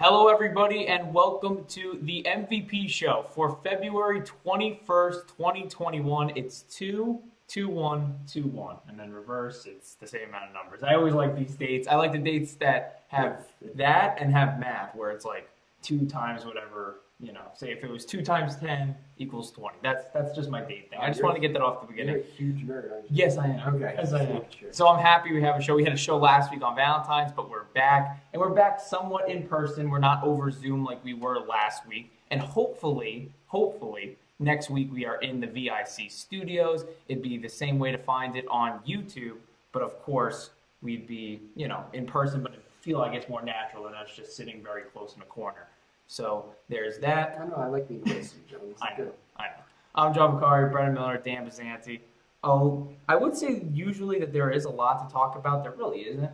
Hello, everybody, and welcome to the MVP show for February 21st, 2021. It's 2-2-1-2-1, and then reverse, it's the same amount of numbers. I always like these dates. I like the dates that have that and have math, where it's like 2 times whatever, say if it was 2 times 10 equals 20. That's just my date thing. I just want to get that off the beginning. You're a huge nerd, aren't you? Yes, I am. Okay. Yes, I am. Sure. So I'm happy we have a show. We had a show last week on Valentine's, but we're back. And we're back somewhat in person. We're not over Zoom like we were last week. And hopefully, next week we are in the VIC studios. It'd be the same way to find it on YouTube. But of course, we'd be, in person, but I feel like it's more natural than us just sitting very close in a corner. So there's that. I know, I like being close to you, John. I know. I'm John Vicari, Brennan Miller, Dan Passante. Oh, I would say usually that there is a lot to talk about. There really isn't.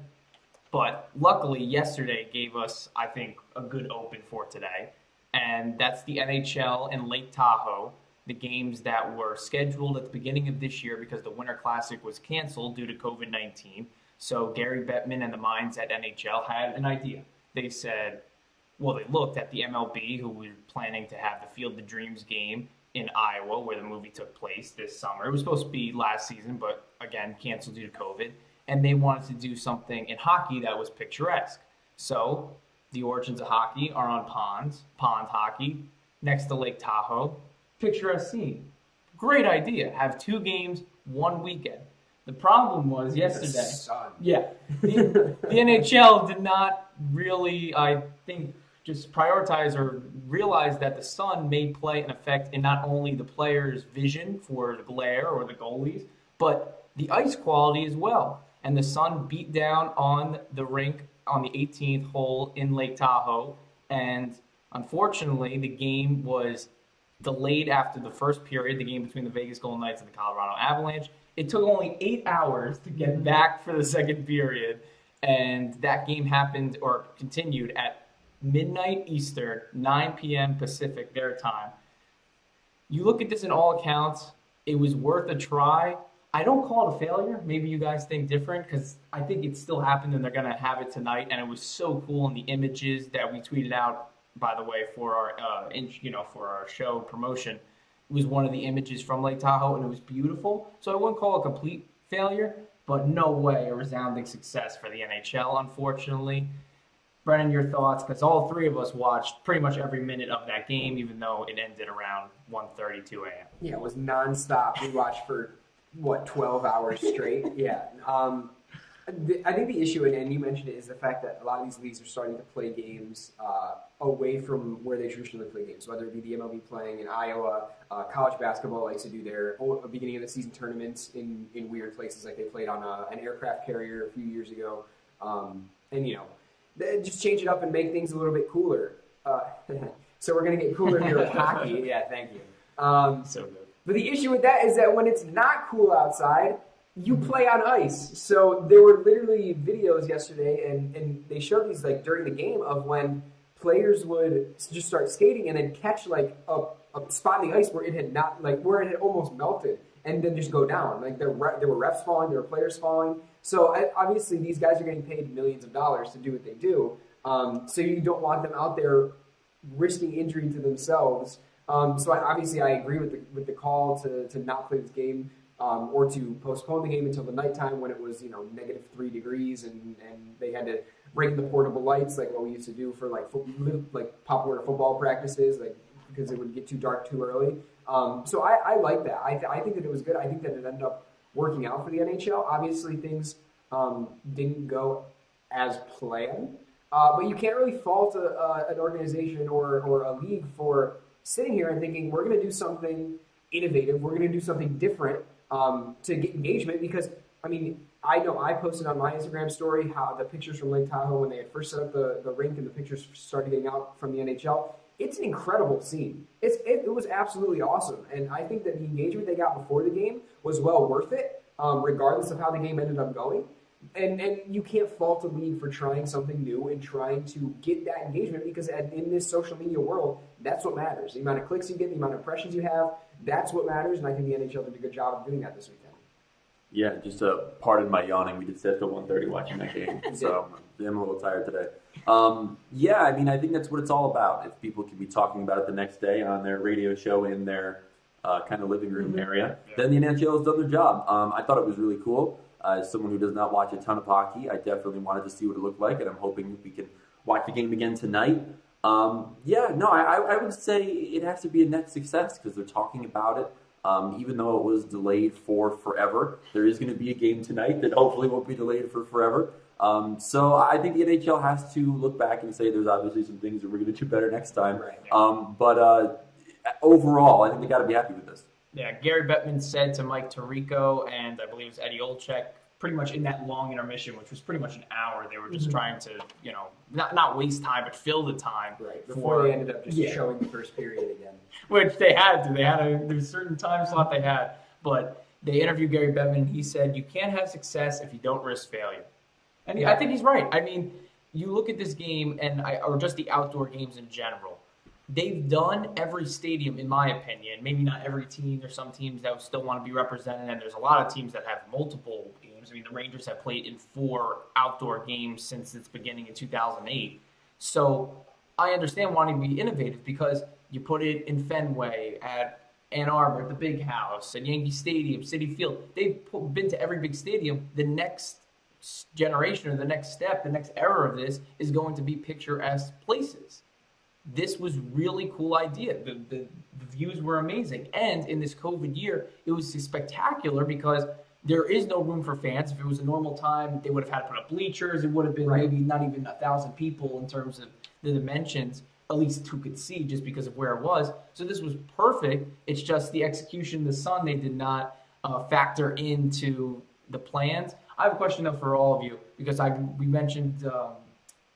But luckily, yesterday gave us, I think, a good open for today. And that's the NHL in Lake Tahoe, the games that were scheduled at the beginning of this year because the Winter Classic was canceled due to COVID-19. So Gary Bettman and the minds at NHL had an idea. They said, they looked at the MLB, who were planning to have the Field of Dreams game in Iowa, where the movie took place this summer. It was supposed to be last season, but again, canceled due to COVID. And they wanted to do something in hockey that was picturesque. So the origins of hockey are on pond hockey, next to Lake Tahoe. Picturesque scene. Great idea. Have 2 games, 1 weekend. The problem was yesterday. The NHL did not really, I think, just prioritize or realize that the sun may play an effect in not only the players' vision for the glare or the goalies, but the ice quality as well. And the sun beat down on the rink on the 18th hole in Lake Tahoe. And unfortunately, the game was delayed after the first period, the game between the Vegas Golden Knights and the Colorado Avalanche. It took only 8 hours to get back for the second period. And that game happened or continued at midnight Eastern, 9 p.m. Pacific, their time. You look at this in all accounts, it was worth a try. I don't call it a failure. Maybe you guys think different because I think it still happened and they're going to have it tonight. And it was so cool in the images that we tweeted out, by the way, for our for our show promotion. It was one of the images from Lake Tahoe and it was beautiful. So I wouldn't call it a complete failure, but no way a resounding success for the NHL, unfortunately. Brennan, your thoughts? Because all 3 of us watched pretty much every minute of that game, even though it ended around 1:32 a.m. Yeah, it was nonstop. We watched for, 12 hours straight? Yeah. I think the issue, and you mentioned it, is the fact that a lot of these leagues are starting to play games away from where they traditionally play games, whether it be the MLB playing in Iowa, college basketball likes to do their beginning of the season tournaments in weird places, like they played on an aircraft carrier a few years ago. Just change it up and make things a little bit cooler. So we're going to get cooler here with hockey. Yeah, thank you. So good. But the issue with that is that when it's not cool outside, you play on ice. So there were literally videos yesterday, and they showed these during the game of when players would just start skating and then catch a spot in the ice where it had where it had almost melted, and then just go down. There were refs falling, there were players falling. So obviously these guys are getting paid millions of dollars to do what they do. So you don't want them out there risking injury to themselves. So I agree with the call to not play this game or to postpone the game until the nighttime when it was -3 degrees and they had to bring the portable lights like what we used to do for Pop Warner football practices because it would get too dark too early. So I like that. I think that it was good. I think that it ended up working out for the NHL. Obviously, things didn't go as planned, but you can't really fault an organization or a league for sitting here and thinking, we're going to do something innovative, we're going to do something different to get engagement, because, I know I posted on my Instagram story how the pictures from Lake Tahoe when they had first set up the rink and the pictures started getting out from the NHL. It's an incredible scene. It was absolutely awesome. And I think that the engagement they got before the game was well worth it, regardless of how the game ended up going. And you can't fault a league for trying something new and trying to get that engagement, because in this social media world, that's what matters. The amount of clicks you get, the amount of impressions you have, that's what matters. And I think the NHL did a good job of doing that this weekend. Yeah, just pardon my yawning. We did stay up till 1:30 watching that game. So I'm a little tired today. Yeah, I mean, I think that's what it's all about. If people can be talking about it the next day on their radio show in their kind of living room area, then the NHL has done their job. I thought it was really cool. As someone who does not watch a ton of hockey, I definitely wanted to see what it looked like, and I'm hoping we can watch the game again tonight. I would say it has to be a net success because they're talking about it. Even though it was delayed for forever, there is going to be a game tonight that hopefully won't be delayed for forever. So I think the NHL has to look back and say there's obviously some things that we're going to do better next time. Right. Overall, I think they got to be happy with this. Yeah, Gary Bettman said to Mike Tirico and I believe it was Eddie Olczyk, pretty much in that long intermission, which was pretty much an hour, they were just trying to, not waste time, but fill the time. Right, before they ended up just showing the first period again. Which they had to. They had there's a certain time slot they had. But they interviewed Gary Bettman. He said, you can't have success if you don't risk failure. And I think he's right. I mean, you look at this game, or just the outdoor games in general, they've done every stadium, in my opinion. Maybe not every team. There's some teams that still want to be represented, and there's a lot of teams that have multiple games. I mean, the Rangers have played in 4 outdoor games since its beginning in 2008. So I understand wanting to be innovative because you put it in Fenway, at Ann Arbor, at the Big House, at Yankee Stadium, Citi Field. They've been to every big stadium. The next generation or the next step, the next era of this is going to be picturesque places. This was really cool idea. The views were amazing. And in this COVID year, it was spectacular because there is no room for fans. If it was a normal time, they would have had to put up bleachers. It would have been maybe not even 1,000 people in terms of the dimensions, at least who could see just because of where it was. So this was perfect. It's just the execution in the sun, they did not factor into the plans. I have a question, though, for all of you, because we mentioned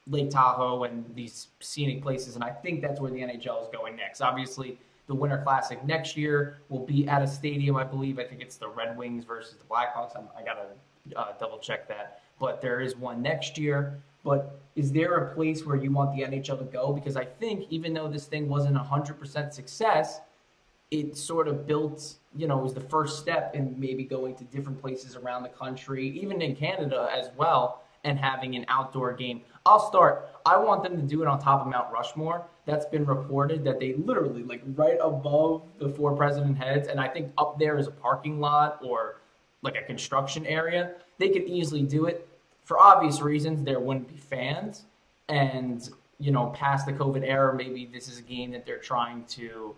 Lake Tahoe and these scenic places, and I think that's where the NHL is going next. Obviously, the Winter Classic next year will be at a stadium, I believe. I think it's the Red Wings versus the Blackhawks. I got to double-check that. But there is one next year. But is there a place where you want the NHL to go? Because I think even though this thing wasn't 100% success, it sort of built, it was the first step in maybe going to different places around the country, even in Canada as well, and having an outdoor game. I'll start. I want them to do it on top of Mount Rushmore. That's been reported that they literally, right above the 4 president heads, and I think up there is a parking lot or like a construction area. They could easily do it. For obvious reasons, there wouldn't be fans. And, past the COVID era, maybe this is a game that they're trying to,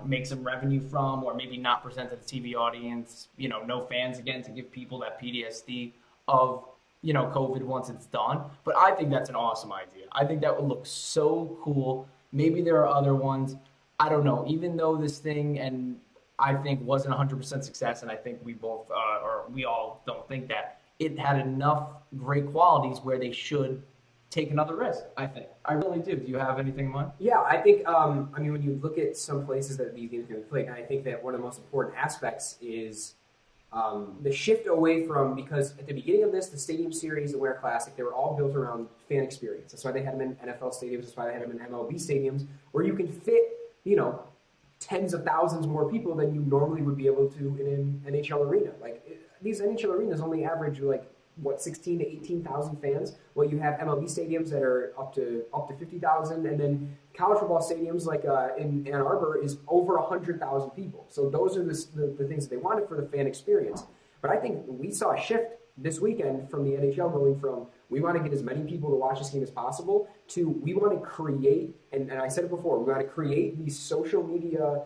make some revenue from, or maybe not present to the TV audience, no fans again, to give people that PTSD of, COVID once it's done. But I think that's an awesome idea. I think that would look so cool. Maybe there are other ones. I don't know. Even though this thing, and I think wasn't 100% success, and I think we both, or we all don't think that, it had enough great qualities where they should take another risk, I think. I really do. Do you have anything in mind? Yeah, I think, when you look at some places that these games can be played, I think that one of the most important aspects is the shift away from, because at the beginning of this, the Stadium Series, the Winter Classic, they were all built around fan experience. That's why they had them in NFL stadiums. That's why they had them in MLB stadiums, where you can fit, tens of thousands more people than you normally would be able to in an NHL arena. These NHL arenas only average 16 to 18,000 fans. Well, you have MLB stadiums that are up to 50,000, and then college football stadiums in Ann Arbor is over 100,000 people. So those are the things that they wanted for the fan experience. But I think we saw a shift this weekend from the NHL going from we want to get as many people to watch this game as possible to we want to create, and I said it before, we want to create these social media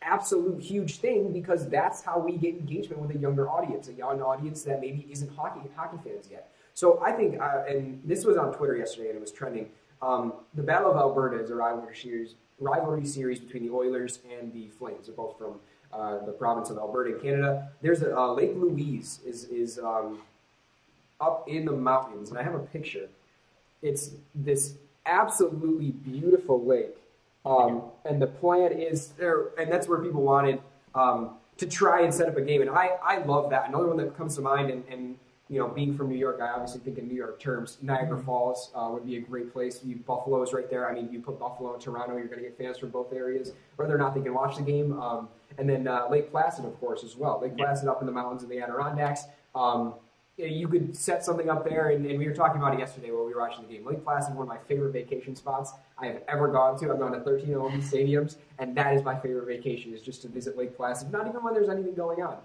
absolute huge thing because that's how we get engagement with a younger audience, a young audience that maybe isn't hockey fans yet. So I think, and this was on Twitter yesterday and it was trending, the Battle of Alberta is a rivalry series between the Oilers and the Flames. They're both from the province of Alberta in Canada. There's Lake Louise is up in the mountains, and I have a picture. It's this absolutely beautiful lake. And the plan is there, and that's where people wanted to try and set up a game. And I love that. Another one that comes to mind, and being from New York, I obviously think in New York terms, Niagara Falls would be a great place. Buffalo is right there. I mean, you put Buffalo and Toronto, you're going to get fans from both areas, whether or not they can watch the game. And then Lake Placid, of course, as well. Lake Placid up in the mountains in the Adirondacks. you could set something up there, and we were talking about it yesterday while we were watching the game. Lake Placid is one of my favorite vacation spots I have ever gone to. I've gone to 13 OM stadiums, and that is my favorite vacation, is just to visit Lake Placid, not even when there's anything going on.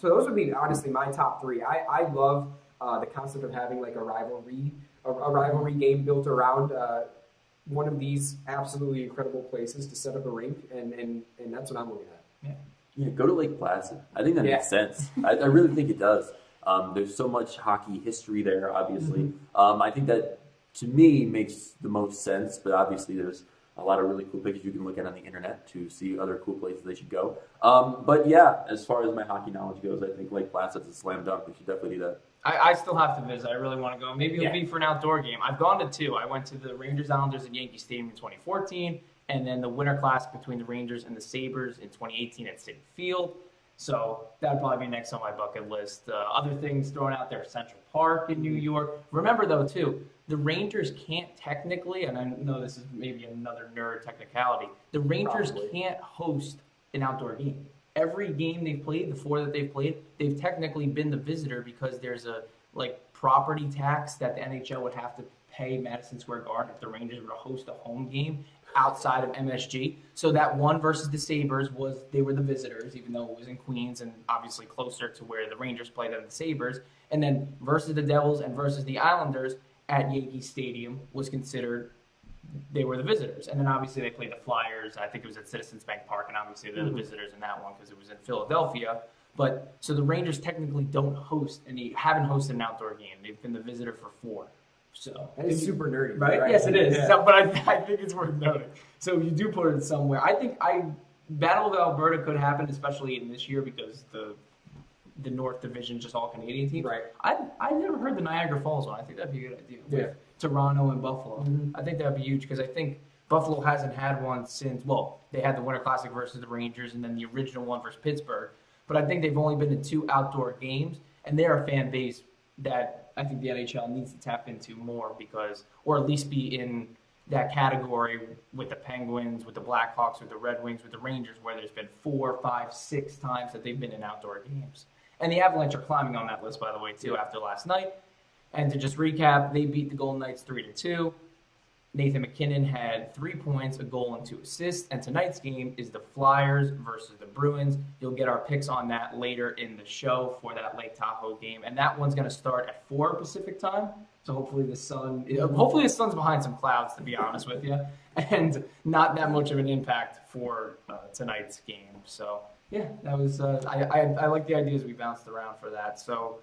So those would be, honestly, my top three. I love the concept of having like a rivalry game built around one of these absolutely incredible places to set up a rink, and that's what I'm looking at. Yeah, go to Lake Placid. I think that makes sense. I really think it does. There's so much hockey history there, obviously. I think that, to me, makes the most sense, but obviously there's a lot of really cool pictures you can look at on the internet to see other cool places they should go. But yeah, as far as my hockey knowledge goes, I think Lake Placid's a slam dunk. We should definitely do that. I still have to visit. I really want to go. Maybe it'll be for an outdoor game. I've gone to two. I went to the Rangers Islanders at Yankee Stadium in 2014, and then the Winter Classic between the Rangers and the Sabres in 2018 at Citi Field. So that'd probably be next on my bucket list. Other things thrown out there, Central Park in New York. Remember, though, too, the Rangers can't technically, and I know this is maybe another nerd technicality, the Rangers can't host an outdoor game. Every game they've played, the four that they've played, they've technically been the visitor because there's a property tax that the NHL would have to pay Madison Square Garden if the Rangers were to host a home game outside of MSG. So that one versus the Sabres they were the visitors, even though it was in Queens and obviously closer to where the Rangers played than the Sabres. And then versus the Devils and versus the Islanders at Yankee Stadium was considered they were the visitors. And then obviously they played the Flyers. I think it was at Citizens Bank Park, and obviously they're the visitors in that one because it was in Philadelphia. But so the Rangers technically haven't hosted an outdoor game. They've been the visitor for four. So that is super nerdy, right? Yes, it is. Yeah. So, but I think it's worth noting. So you do put it somewhere. I think Battle of Alberta could happen, especially in this year because the North Division just all Canadian teams. Right. I never heard the Niagara Falls one. I think that'd be a good idea. Yeah. With Toronto and Buffalo. I think that'd be huge because I think Buffalo hasn't had one since. Well, they had the Winter Classic versus the Rangers, and then the original one versus Pittsburgh. But I think they've only been to 2 outdoor games, and they're a fan base that I think the NHL needs to tap into more because, or at least be in that category with the Penguins, with the Blackhawks, with the Red Wings, with the Rangers, where there's been 4, 5, 6 times that they've been in outdoor games. And the Avalanche are climbing on that list, by the way, too, after last night. And to just recap, they beat the Golden Knights 3-2. Nathan McKinnon had 3 points, a goal, and 2 assists. And tonight's game is the Flyers versus the Bruins. You'll get our picks on that later in the show for that Lake Tahoe game. And that one's going to start at 4 Pacific time. So hopefully the sun's behind some clouds, to be honest with you. And not that much of an impact for tonight's game. So, yeah, that was I like the ideas we bounced around for that. So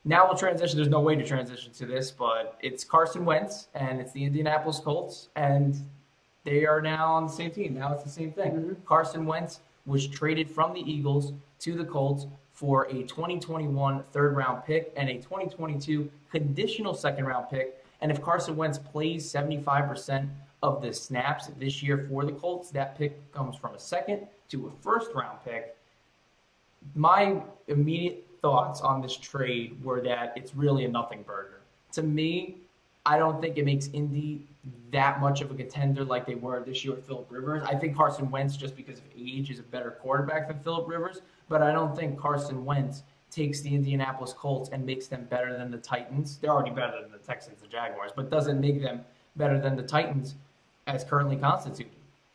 now we'll transition. There's no way to transition to this, but it's Carson Wentz, and it's the Indianapolis Colts, and they are now on the same team. Now it's the same thing. Carson Wentz was traded from the Eagles to the Colts for a 2021 third-round pick and a 2022 conditional second-round pick. And if Carson Wentz plays 75% of the snaps this year for the Colts, that pick comes from a second to a first-round pick. My immediate thoughts on this trade were that it's really a nothing burger. To me, I don't think it makes Indy that much of a contender like they were this year with Phillip Rivers. I think Carson Wentz, just because of age, is a better quarterback than Phillip Rivers, but I don't think Carson Wentz takes the Indianapolis Colts and makes them better than the Titans. They're already better than the Texans and Jaguars, but doesn't make them better than the Titans as currently constituted.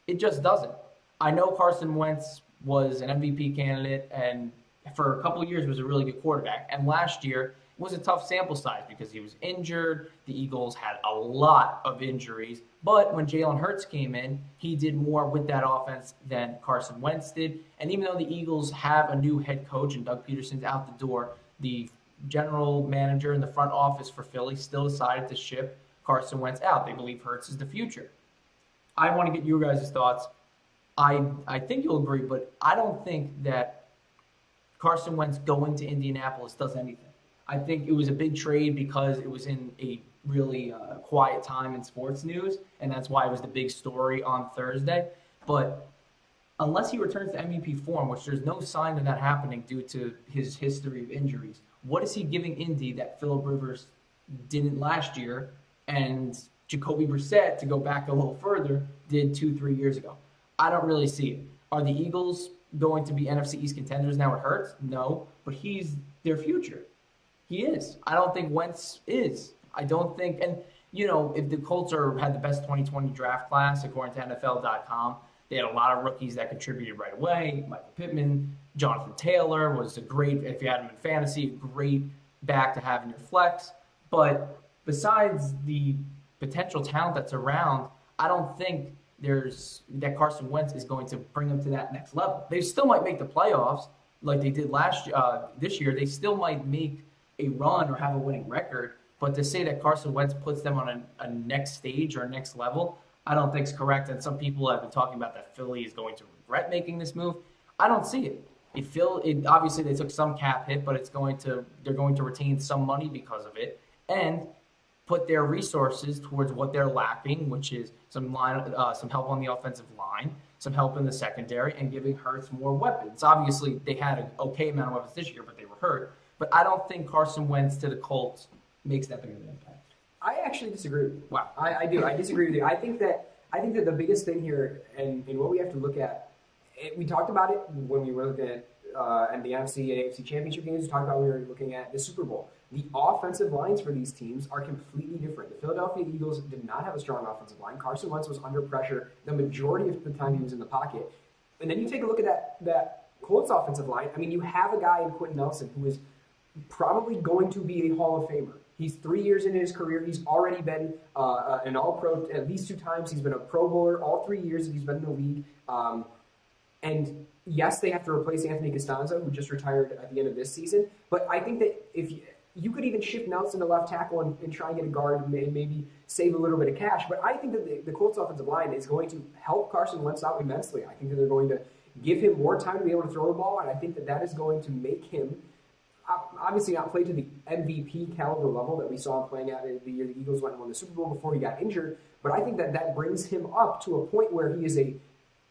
It just doesn't. I know Carson Wentz was an MVP candidate and for a couple of years was a really good quarterback. And last year was a tough sample size because he was injured. The Eagles had a lot of injuries. But when Jalen Hurts came in, he did more with that offense than Carson Wentz did. And even though the Eagles have a new head coach and Doug Peterson's out the door, the general manager in the front office for Philly still decided to ship Carson Wentz out. They believe Hurts is the future. I want to get your guys' thoughts. I think you'll agree, but I don't think that Carson Wentz going to Indianapolis does anything. I think it was a big trade because it was in a really quiet time in sports news, and that's why it was the big story on Thursday. But unless he returns to MVP form, which there's no sign of that happening due to his history of injuries, what is he giving Indy that Phillip Rivers didn't last year and Jacoby Brissett, to go back a little further, did 2-3 years ago? I don't really see it. Are the Eagles going to be NFC East contenders now with Hurts? No, but he's their future. He is. I don't think Wentz is. I don't think, and if the Colts had the best 2020 draft class according to NFL.com, they had a lot of rookies that contributed right away. Michael Pittman, Jonathan Taylor was a great, if you had him in fantasy, a great back to have in your flex. But besides the potential talent that's around, I don't think that Carson Wentz is going to bring them to that next level. They still might make the playoffs like they did this year. They still might make a run or have a winning record. But to say that Carson Wentz puts them on a next stage or a next level, I don't think is correct. And some people have been talking about that Philly is going to regret making this move. I don't see it. Obviously they took some cap hit, but they're going to retain some money because of it and put their resources towards what they're lacking, which is some help on the offensive line, some help in the secondary, and giving Hurts more weapons. Obviously, they had an okay amount of weapons this year, but they were hurt. But I don't think Carson Wentz to the Colts makes that big of an impact. I actually disagree. Wow. I do. I disagree with you. I think that the biggest thing here and what we have to look at, we talked about it when we were looking at the NFC and AFC championship games. We talked about when we were looking at the Super Bowl. The offensive lines for these teams are completely different. The Philadelphia Eagles did not have a strong offensive line. Carson Wentz was under pressure the majority of the time he was in the pocket. And then you take a look at that Colts offensive line. I mean, you have a guy in Quentin Nelson who is probably going to be a Hall of Famer. He's 3 years into his career. He's already been an All-Pro at least 2 times. He's been a Pro Bowler all 3 years that he's been in the league. And yes, they have to replace Anthony Costanzo, who just retired at the end of this season. But I think that if you could even shift Nelson to left tackle and try and get a guard and maybe save a little bit of cash. But I think that the Colts offensive line is going to help Carson Wentz out immensely. I think that they're going to give him more time to be able to throw the ball, and I think that is going to make him obviously not play to the MVP caliber level that we saw him playing at the year the Eagles went and won the Super Bowl before he got injured. But I think that brings him up to a point where he is a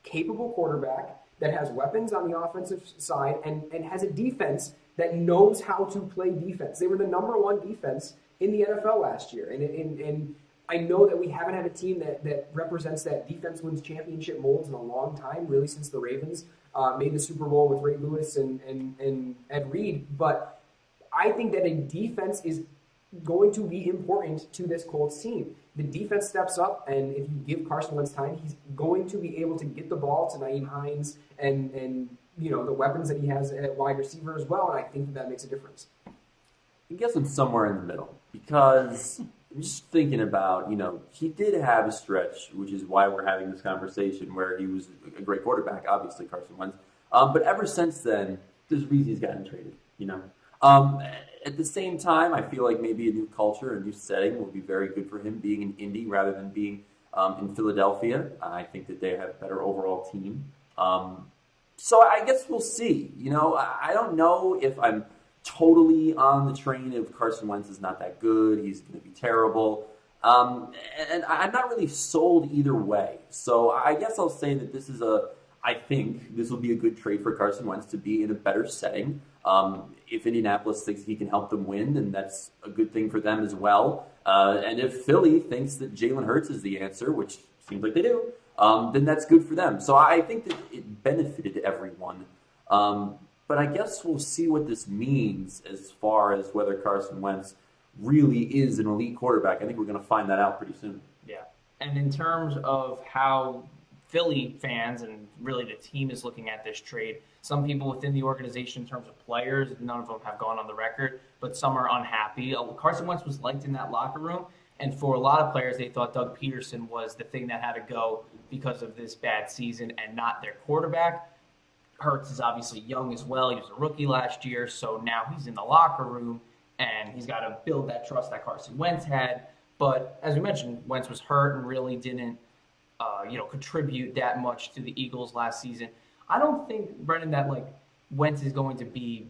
capable quarterback that has weapons on the offensive side and has a defense that knows how to play defense. They were the number 1 defense in the NFL last year. And I know that we haven't had a team that represents that defense wins championship molds in a long time, really since the Ravens made the Super Bowl with Ray Lewis and Ed Reed. But I think that a defense is going to be important to this Colts team. The defense steps up, and if you give Carson Wentz time, he's going to be able to get the ball to Nyheim Hines and the weapons that he has at wide receiver as well, and I think that makes a difference. I guess I'm somewhere in the middle because I'm just thinking about, he did have a stretch, which is why we're having this conversation, where he was a great quarterback, obviously Carson Wentz. But ever since then, there's reasons he's gotten traded, At the same time, I feel like maybe a new culture, a new setting will be very good for him being in Indy rather than being in Philadelphia. I think that they have a better overall team. So I guess we'll see. I don't know if I'm totally on the train of Carson Wentz is not that good. He's going to be terrible. And I'm not really sold either way. So I guess I'll say that I think this will be a good trade for Carson Wentz to be in a better setting. If Indianapolis thinks he can help them win, then that's a good thing for them as well. And if Philly thinks that Jalen Hurts is the answer, which seems like they do, then that's good for them. So I think that it benefited everyone. But I guess we'll see what this means as far as whether Carson Wentz really is an elite quarterback. I think we're going to find that out pretty soon. Yeah. And in terms of how Philly fans and really the team is looking at this trade, some people within the organization in terms of players, none of them have gone on the record, but some are unhappy. Carson Wentz was liked in that locker room, and for a lot of players, they thought Doug Peterson was the thing that had to go because of this bad season and not their quarterback. Hurts is obviously young as well. He was a rookie last year, so now he's in the locker room, and he's got to build that trust that Carson Wentz had. But as we mentioned, Wentz was hurt and really didn't contribute that much to the Eagles last season. I don't think, Brennan, that Wentz is going to be.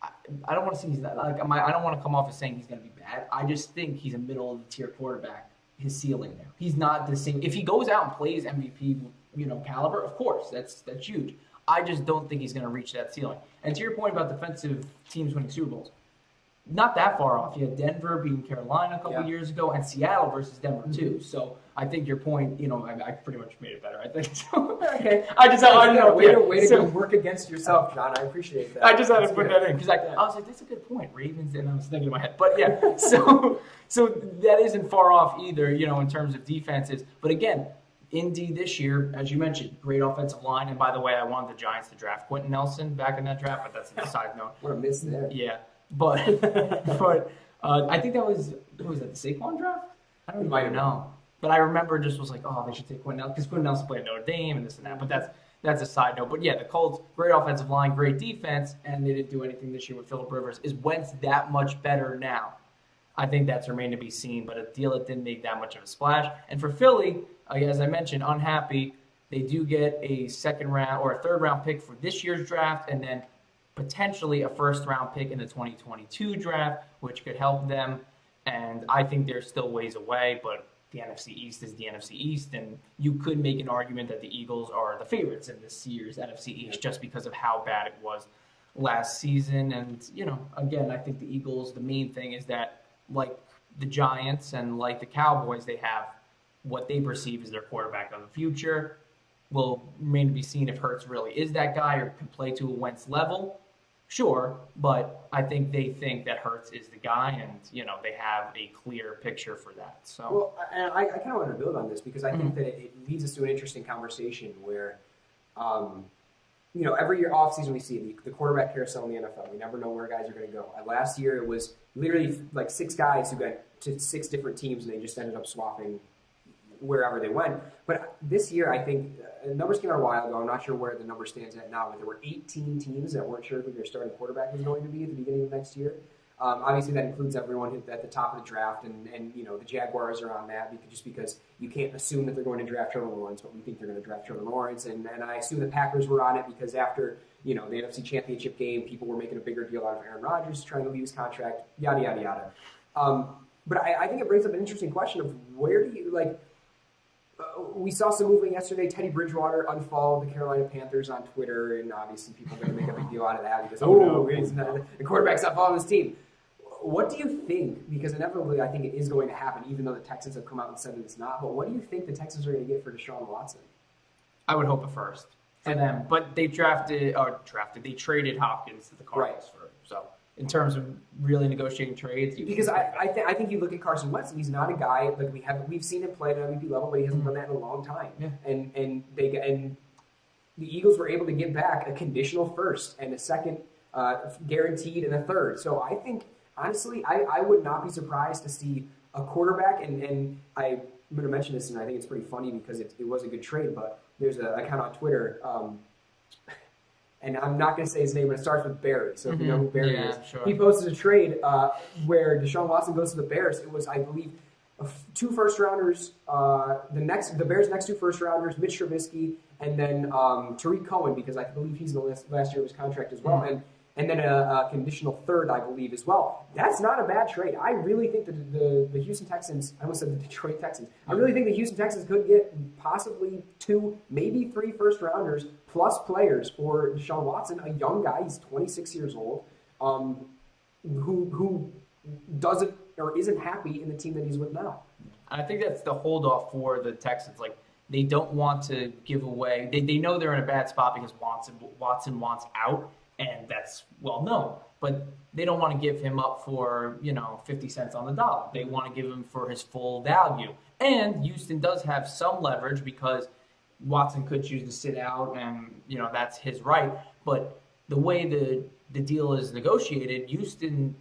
I don't want to say he's not I don't want to come off as saying he's going to be bad. I just think he's a middle of the tier quarterback. His ceiling there. He's not the same. If he goes out and plays MVP, caliber, of course, that's huge. I just don't think he's going to reach that ceiling. And to your point about defensive teams winning Super Bowls, not that far off. You had Denver beating Carolina a couple years ago, and Seattle versus Denver too. So I think your point, I pretty much made it better. I think so. Okay. I just I don't know. Way to work against yourself, John. I appreciate that. I just had to put that in because I was like, that's a good point. Ravens, and I was thinking in my head, but yeah. So that isn't far off either. In terms of defenses, but again. Indy this year, as you mentioned, great offensive line. And by the way, I wanted the Giants to draft Quentin Nelson back in that draft, but that's a side note. What a miss there. Yeah. But I think that was the Saquon draft? I don't even know. But I remember just was like, oh, they should take Quentin Nelson because Quentin Nelson played Notre Dame and this and that. But that's a side note. But yeah, the Colts, great offensive line, great defense, and they didn't do anything this year with Phillip Rivers. Is Wentz that much better now? I think that's remained to be seen, but a deal that didn't make that much of a splash. And for Philly, as I mentioned, unhappy. They do get a second round or a third round pick for this year's draft, and then potentially a first round pick in the 2022 draft, which could help them. And I think they're still ways away, but the NFC East is the NFC East, and you could make an argument that the Eagles are the favorites in this year's NFC East just because of how bad it was last season. And, again, I think the Eagles, the main thing is that, like the Giants and like the Cowboys, they have what they perceive as their quarterback of the future. Will remain to be seen if Hurts really is that guy or can play to a Wentz level. Sure, but I think they think that Hurts is the guy, and they have a clear picture for that. So, well, and I kind of want to build on this because I think that it leads us to an interesting conversation where, every year offseason we see the quarterback carousel in the NFL. We never know where guys are going to go. Last year it was literally like 6 guys who got to 6 different teams, and they just ended up swapping wherever they went. But this year, I think numbers came out a while ago. I'm not sure where the number stands at now, but there were 18 teams that weren't sure who their starting quarterback was going to be at the beginning of next year. Obviously, that includes everyone who's at the top of the draft, and the Jaguars are on that because you can't assume that they're going to draft Trevor Lawrence, but we think they're going to draft Trevor Lawrence. And I assume the Packers were on it because after the NFC Championship game, people were making a bigger deal out of Aaron Rodgers trying to leave his contract, yada yada yada. But I think it brings up an interesting question of where do you like. We saw some movement yesterday. Teddy Bridgewater unfollowed the Carolina Panthers on Twitter, and obviously people are going to make a big deal out of that because, the quarterback's not following his team. What do you think? Because inevitably I think it is going to happen, even though the Texans have come out and said that it's not. But what do you think the Texans are going to get for Deshaun Watson? I would hope a first for them. But they traded Hopkins to the Cardinals so in terms of really negotiating trades. Because I think you look at Carson Wentz, and he's not a guy like we've seen him play at an MVP level, but he hasn't done that in a long time. Yeah. And the Eagles were able to get back a conditional first and a second guaranteed and a third. So I think honestly, I would not be surprised to see a quarterback, and I'm going to mention this, and I think it's pretty funny because it was a good trade, but there's an account on Twitter, and I'm not going to say his name, but it starts with Barry. So if you know who Barry is, sure. He posted a trade where Deshaun Watson goes to the Bears. It was, I believe, 2 first-rounders, the Bears' next 2 first-rounders, Mitch Trubisky, and then Tariq Cohen, because I believe he's in the last year of his contract as well, and then a conditional third, I believe, as well. That's not a bad trade. I really think that the Houston Texans, I almost said the Detroit Texans, I really think the Houston Texans could get possibly 2, maybe 3 first-rounders plus players for Deshaun Watson, a young guy. He's 26 years old, who doesn't or isn't happy in the team that he's with now. I think that's the holdoff for the Texans. Like, they don't want to give away. They know they're in a bad spot because Watson wants out, and that's well known. But they don't want to give him up for 50 cents on the dollar. They want to give him for his full value. And Houston does have some leverage because Watson could choose to sit out, and that's his right. But the way the deal is negotiated, Houston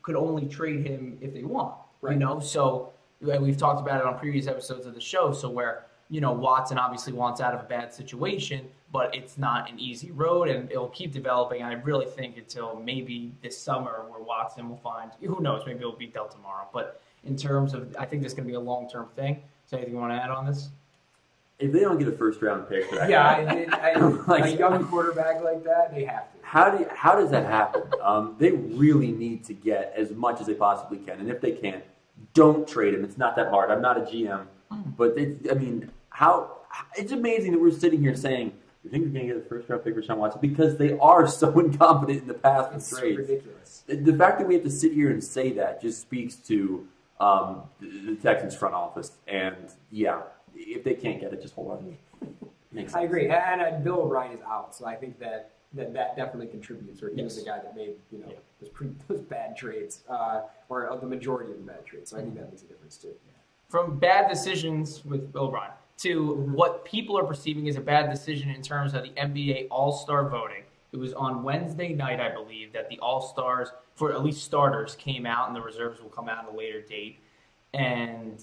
could only trade him if they want. Right. So we've talked about it on previous episodes of the show. So where Watson obviously wants out of a bad situation, but it's not an easy road, and it'll keep developing. And I really think until maybe this summer where Watson will find, who knows, maybe it'll be dealt tomorrow. But in terms of, I think this is going to be a long-term thing. So anything you want to add on this? If they don't get a first-round pick for that, a young quarterback like that, they have to. How does that happen? They really need to get as much as they possibly can, and if they can't, don't trade him. It's not that hard. I'm not a GM, but it's amazing that we're sitting here saying You think they're going to get a first-round pick for Sean Watson? Because they are so incompetent in the past with trades. It's ridiculous. The fact that we have to sit here and say that just speaks to the Texans front office. And, yeah, if they can't get it, just hold on. Makes sense. I agree. And Bill O'Brien is out, so I think that definitely contributes. Or he was the guy that made those bad trades, or the majority of the bad trades. So I think that makes a difference too. From bad decisions with Bill O'Brien to what people are perceiving as a bad decision in terms of the NBA All-Star voting. It was on Wednesday night, I believe, that the All-Stars, for at least starters, came out, and the reserves will come out at a later date. And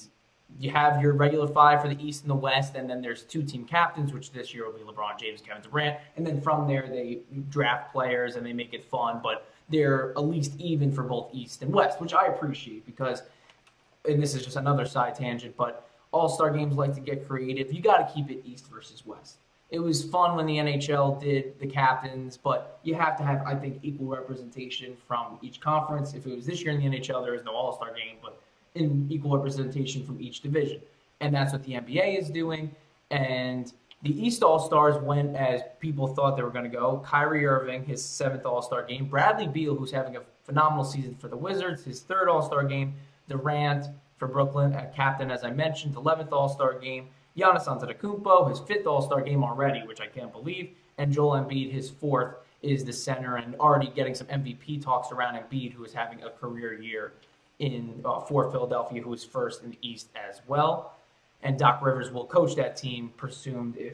you have your regular five for the East and the West, and then there's two team captains, which this year will be LeBron James, Kevin Durant. And then from there, they draft players, and they make it fun. But they're at least even for both East and West, which I appreciate because, and this is just another side tangent, but All-Star games like to get creative. You got to keep it East versus West. It was fun when the NHL did the captains, but you have to have, I think, equal representation from each conference. If it was this year in the NHL, there is no All-Star game, but in equal representation from each division. And that's what the NBA is doing. And the East All-Stars went as people thought they were going to go. Kyrie Irving, his 7th All-Star game. Bradley Beal, who's having a phenomenal season for the Wizards, his 3rd All-Star game. Durant for Brooklyn, captain, as I mentioned, 11th All-Star game. Giannis Antetokounmpo, his 5th All-Star game already, which I can't believe. And Joel Embiid, his 4th, is the center and already getting some MVP talks around Embiid, who is having a career year for Philadelphia, who is first in the East as well. And Doc Rivers will coach that team, presumed if,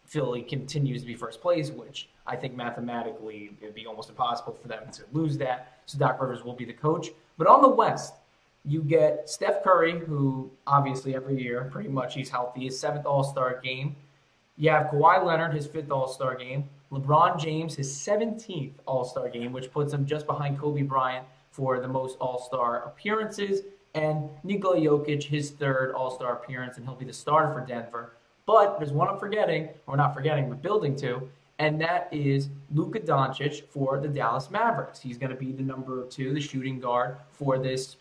Philly continues to be first place, which I think mathematically it would be almost impossible for them to lose that. So Doc Rivers will be the coach. But on the West, you get Steph Curry, who obviously every year, pretty much he's healthy, his 7th All-Star game. You have Kawhi Leonard, his 5th All-Star game. LeBron James, his 17th All-Star game, which puts him just behind Kobe Bryant for the most All-Star appearances. And Nikola Jokic, his 3rd All-Star appearance, and he'll be the starter for Denver. But there's one I'm forgetting, or not forgetting, but building to, and that is Luka Doncic for the Dallas Mavericks. He's going to be the number 2, the shooting guard for this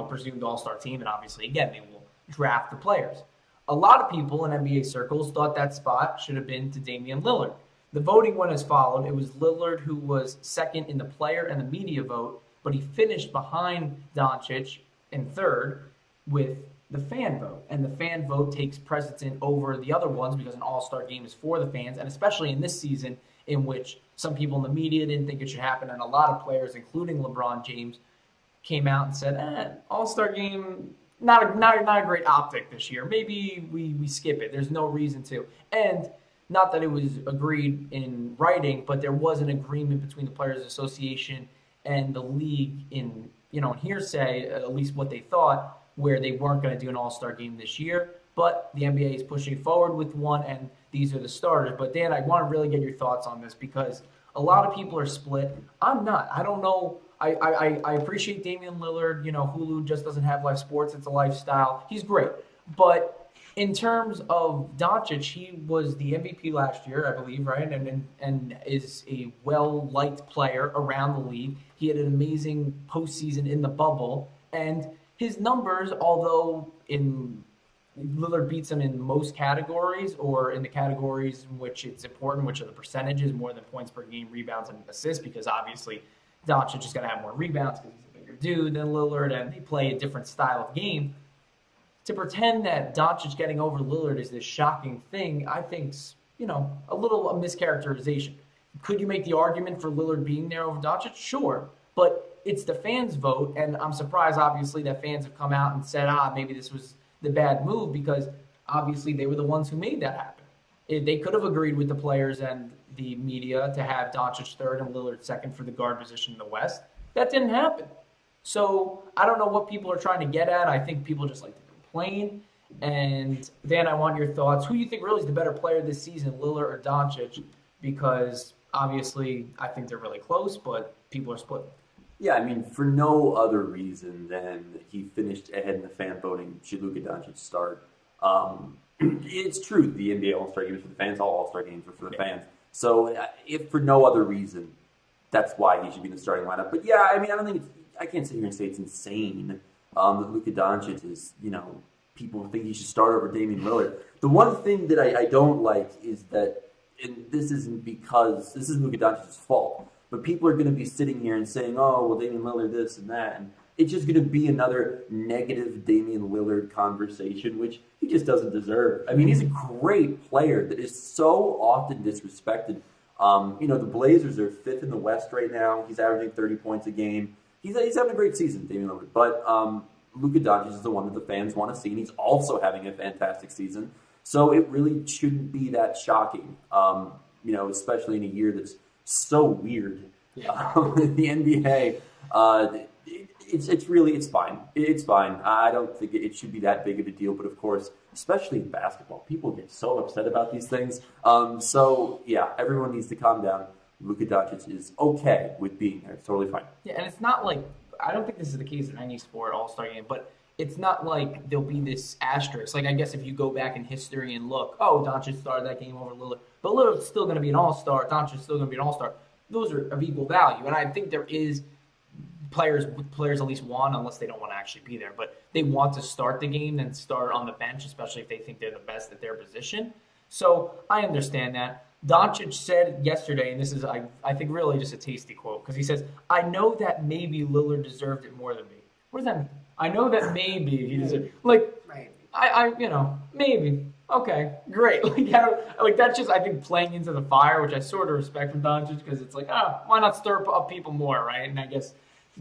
presumed All-Star team, and obviously, again, they will draft the players. A lot of people in NBA circles thought that spot should have been to Damian Lillard. The voting went as followed. It was Lillard who was 2nd in the player and the media vote, but he finished behind Doncic in 3rd with the fan vote. And the fan vote takes precedent over the other ones because an All-Star game is for the fans, and especially in this season in which some people in the media didn't think it should happen, and a lot of players, including LeBron James, came out and said, All-Star game, not a great optic this year. Maybe we skip it. There's no reason to. And not that it was agreed in writing, but there was an agreement between the Players Association and the league in hearsay, at least what they thought, where they weren't going to do an All-Star game this year. But the NBA is pushing forward with one, and these are the starters. But Dan, I want to really get your thoughts on this because a lot of people are split. I'm not. I don't know. I appreciate Damian Lillard. Hulu just doesn't have live sports. It's a lifestyle. He's great. But in terms of Doncic, he was the MVP last year, I believe, right? And is a well-liked player around the league. He had an amazing postseason in the bubble. And his numbers, although Lillard beats him in most categories or in the categories in which it's important, which are the percentages, more than points per game, rebounds, and assists, because obviously Doncic is going to have more rebounds because he's a bigger dude than Lillard, and they play a different style of game. To pretend that Doncic getting over Lillard is this shocking thing, I think's, a little a mischaracterization. Could you make the argument for Lillard being there over Doncic? Sure. But it's the fans' vote, and I'm surprised, obviously, that fans have come out and said, maybe this was the bad move, because obviously they were the ones who made that happen. They could have agreed with the players and the media to have Doncic 3rd and Lillard 2nd for the guard position in the West. That didn't happen. So I don't know what people are trying to get at. I think people just like to complain. And Dan, I want your thoughts. Who do you think really is the better player this season, Lillard or Doncic? Because obviously I think they're really close, but people are split. Yeah, for no other reason than he finished ahead in the fan voting. Should Luka Doncic start? It's true. The NBA All-Star Game is for the fans. All All-Star Games are for the fans. So if for no other reason, that's why he should be in the starting lineup. But yeah, I don't think I can't sit here and say it's insane that Luka Doncic is, people think he should start over Damian Lillard. The one thing that I don't like is that, and this isn't Luka Doncic's fault, but people are going to be sitting here and saying, oh, well, Damian Lillard this and that, and it's just going to be another negative Damian Lillard conversation, which he just doesn't deserve. I mean, he's a great player that is so often disrespected. The Blazers are 5th in the West right now. He's averaging 30 points a game. He's having a great season, Damian Lillard. But Luka Doncic is the one that the fans want to see, and he's also having a fantastic season. So it really shouldn't be that shocking, especially in a year that's so weird. Yeah. In the NBA, it's fine. It's fine. I don't think it should be that big of a deal. But of course, especially in basketball, people get so upset about these things. Everyone needs to calm down. Luka Doncic is okay with being there. It's totally fine. Yeah, and it's not like, I don't think this is the case in any sport all-star game, but it's not like there'll be this asterisk. Like, I guess if you go back in history and look, Doncic started that game over Lillard, but Lillard's still going to be an all-star. Doncic's still going to be an all-star. Those are of equal value, and I think there is players at least want, unless they don't want to actually be there, but they want to start the game and start on the bench, especially if they think they're the best at their position. So I understand that. Doncic said yesterday, and this is, I think, really just a tasty quote, because he says, I know that maybe Lillard deserved it more than me. What does that mean? I know that maybe he deserved it. Like, maybe. Okay, great. That's just, I think, playing into the fire, which I sort of respect from Doncic, because it's like, why not stir up people more, right? And I guess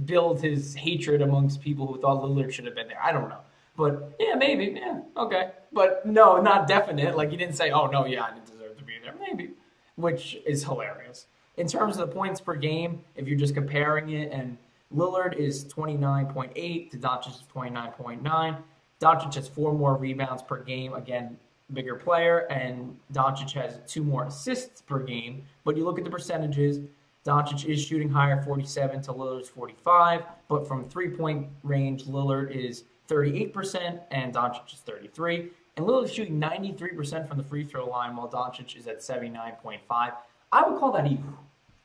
build his hatred amongst people who thought Lillard should have been there. I don't know. But, yeah, maybe. Yeah, okay. But, no, not definite. Like, he didn't say, oh, no, yeah, I didn't deserve to be there. Maybe. Which is hilarious. In terms of the points per game, if you're just comparing it, and Lillard is 29.8 to Doncic is 29.9. Doncic has 4 more rebounds per game. Again, bigger player, and Doncic has 2 more assists per game. But you look at the percentages, Doncic is shooting higher, 47 to Lillard's 45. But from 3-point range, Lillard is 38% and Doncic is 33%. And Lillard is shooting 93% from the free throw line, while Doncic is at 79.5%. I would call that even.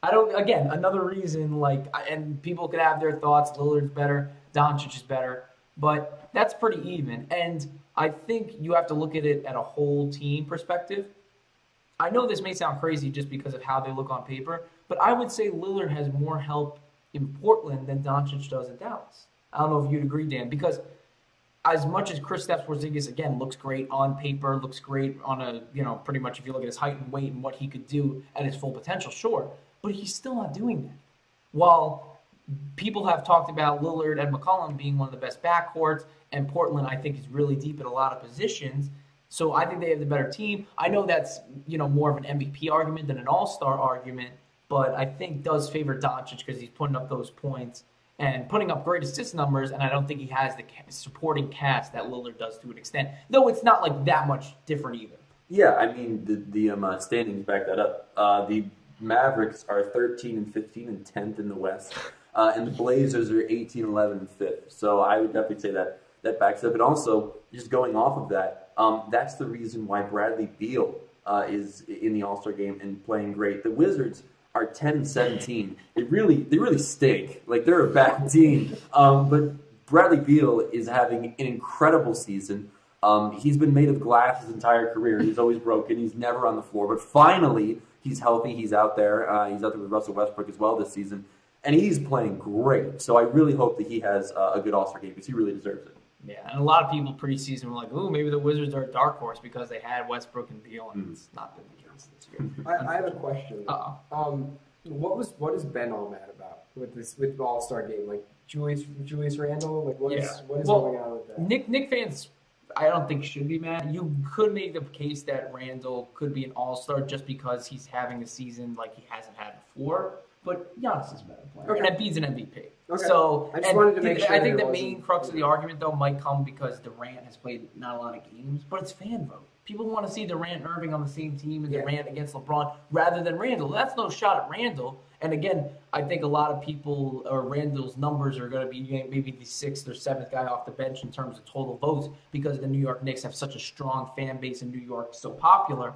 Another reason, and people could have their thoughts. Lillard's better, Doncic is better, but that's pretty even. And I think you have to look at it at a whole team perspective. I know this may sound crazy just because of how they look on paper, but I would say Lillard has more help in Portland than Doncic does in Dallas. I don't know if you'd agree, Dan, because as much as Kristaps Porzingis, again, looks great on paper, looks great on pretty much if you look at his height and weight and what he could do at his full potential, sure. But he's still not doing that. While people have talked about Lillard and McCollum being one of the best backcourts, and Portland, I think, is really deep at a lot of positions. So I think they have the better team. I know that's, more of an MVP argument than an all-star argument, but I think does favor Doncic because he's putting up those points and putting up great assist numbers, and I don't think he has the supporting cast that Lillard does to an extent, though it's not like that much different either. Yeah, I mean, the standings back that up. The Mavericks are 13 and 15 and 10th in the West, and the Blazers are 18, 11, and 5th. So I would definitely say that backs up. And also, just going off of that, that's the reason why Bradley Beal is in the All-Star game and playing great. The Wizards are 10 and 17. They really stink. Like, they're a bad team. But Bradley Beal is having an incredible season. He's been made of glass his entire career. He's always broken. He's never on the floor. But finally, he's healthy. He's out there. He's out there with Russell Westbrook as well this season. And he's playing great. So I really hope that he has a good All-Star game because he really deserves it. Yeah, and a lot of people preseason were like, ooh, maybe the Wizards are a dark horse because they had Westbrook and Beal, and it's not been the case this year. I have a question. What is Ben all mad about with the All-Star game? Like Julius Randle? Like what is going on with that? Knick fans, I don't think should be mad. You could make the case that Randle could be an All-Star just because he's having a season like he hasn't had before. But Giannis is a better player, and Embiid's an MVP. Okay. So I just wanted to make sure. I think the main crux of the argument, though, might come because Durant has played not a lot of games, but it's fan vote. People want to see Durant and Irving on the same team and Durant against LeBron rather than Randle. That's no shot at Randle. And again, I think a lot of people, or Randle's numbers are going to be maybe the 6th or 7th guy off the bench in terms of total votes because the New York Knicks have such a strong fan base and New York so popular.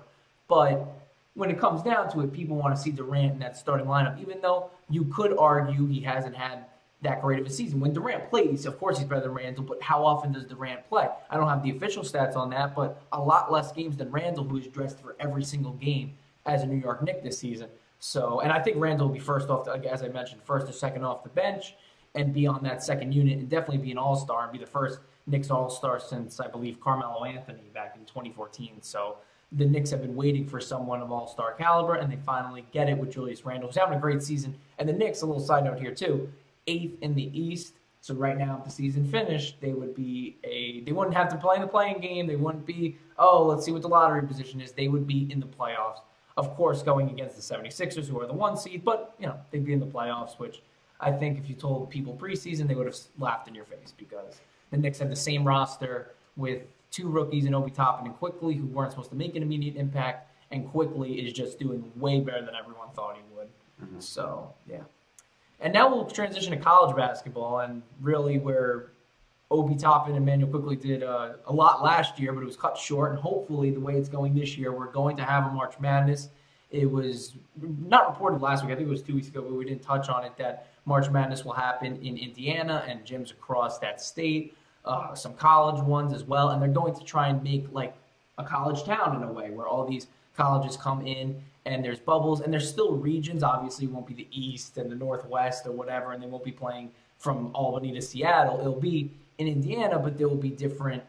But when it comes down to it, people want to see Durant in that starting lineup, even though you could argue he hasn't had that great of a season. When Durant plays, of course he's better than Randall, but how often does Durant play? I don't have the official stats on that, but a lot less games than Randall, who is dressed for every single game as a New York Knick this season. So, and I think Randall will be first off, as I mentioned, first or second off the bench and be on that second unit and definitely be an all-star and be the first Knicks all-star since, I believe, Carmelo Anthony back in 2014. So the Knicks have been waiting for someone of all-star caliber, and they finally get it with Julius Randle, who's having a great season. And the Knicks, a little side note here too, 8th in the East. So right now, if the season finished, they wouldn't have to play in the playing game. They wouldn't be, let's see what the lottery position is. They would be in the playoffs. Of course, going against the 76ers, who are the 1 seed, but they'd be in the playoffs, which I think if you told people preseason, they would have laughed in your face because the Knicks had the same roster with 2 rookies in Obi Toppin and Quickly, who weren't supposed to make an immediate impact, and Quickly is just doing way better than everyone thought he would. Mm-hmm. So, yeah. And now we'll transition to college basketball, and really where Obi Toppin and Manuel Quickly did a lot last year, but it was cut short, and hopefully the way it's going this year, we're going to have a March Madness. It was not reported last week, I think it was 2 weeks ago, but we didn't touch on it, that March Madness will happen in Indiana and gyms across that state, some college ones as well, and they're going to try and make like a college town in a way where all these colleges come in and there's bubbles, and there's still regions. Obviously, it won't be the East and the Northwest or whatever, and they won't be playing from Albany to Seattle. It'll be in Indiana, but there will be different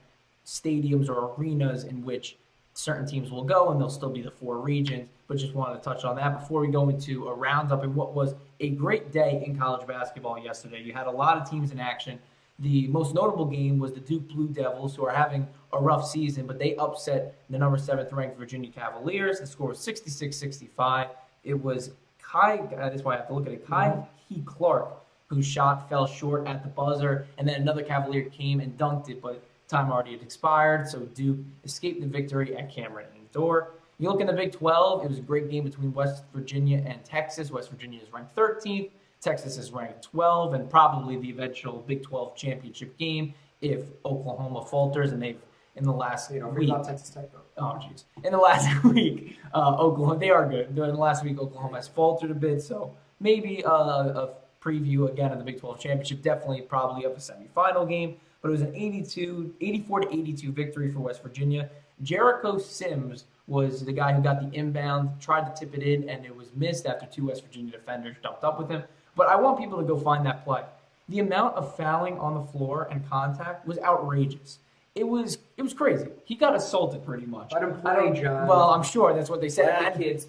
stadiums or arenas in which certain teams will go, and there'll still be the 4 regions. But just wanted to touch on that before we go into a roundup in what was a great day in college basketball yesterday. You had a lot of teams in action. The most notable game was the Duke Blue Devils, who are having a rough season, but they upset the number 7th ranked Virginia Cavaliers. The score was 66-65. It was that's why I have to look at it, Kai Clark, whose shot fell short at the buzzer, and then another Cavalier came and dunked it, but time already had expired, so Duke escaped the victory at Cameron Indoor. You look in the Big 12, it was a great game between West Virginia and Texas. West Virginia is ranked 13th. Texas is ranked 12, and probably the eventual Big 12 championship game if Oklahoma falters, and they've in the last week. About Texas Tech, though. Oh, jeez. In the last week, Oklahoma, they are good. In the last week, Oklahoma has faltered a bit, so maybe a preview again of the Big 12 championship, definitely probably of a semifinal game, but it was an 84-82 victory for West Virginia. Jericho Sims was the guy who got the inbound, tried to tip it in, and it was missed after 2 West Virginia defenders jumped up with him. But I want people to go find that play. The amount of fouling on the floor and contact was outrageous. It was crazy. He got assaulted pretty much. Let him play, John. Well, I'm sure that's what they said.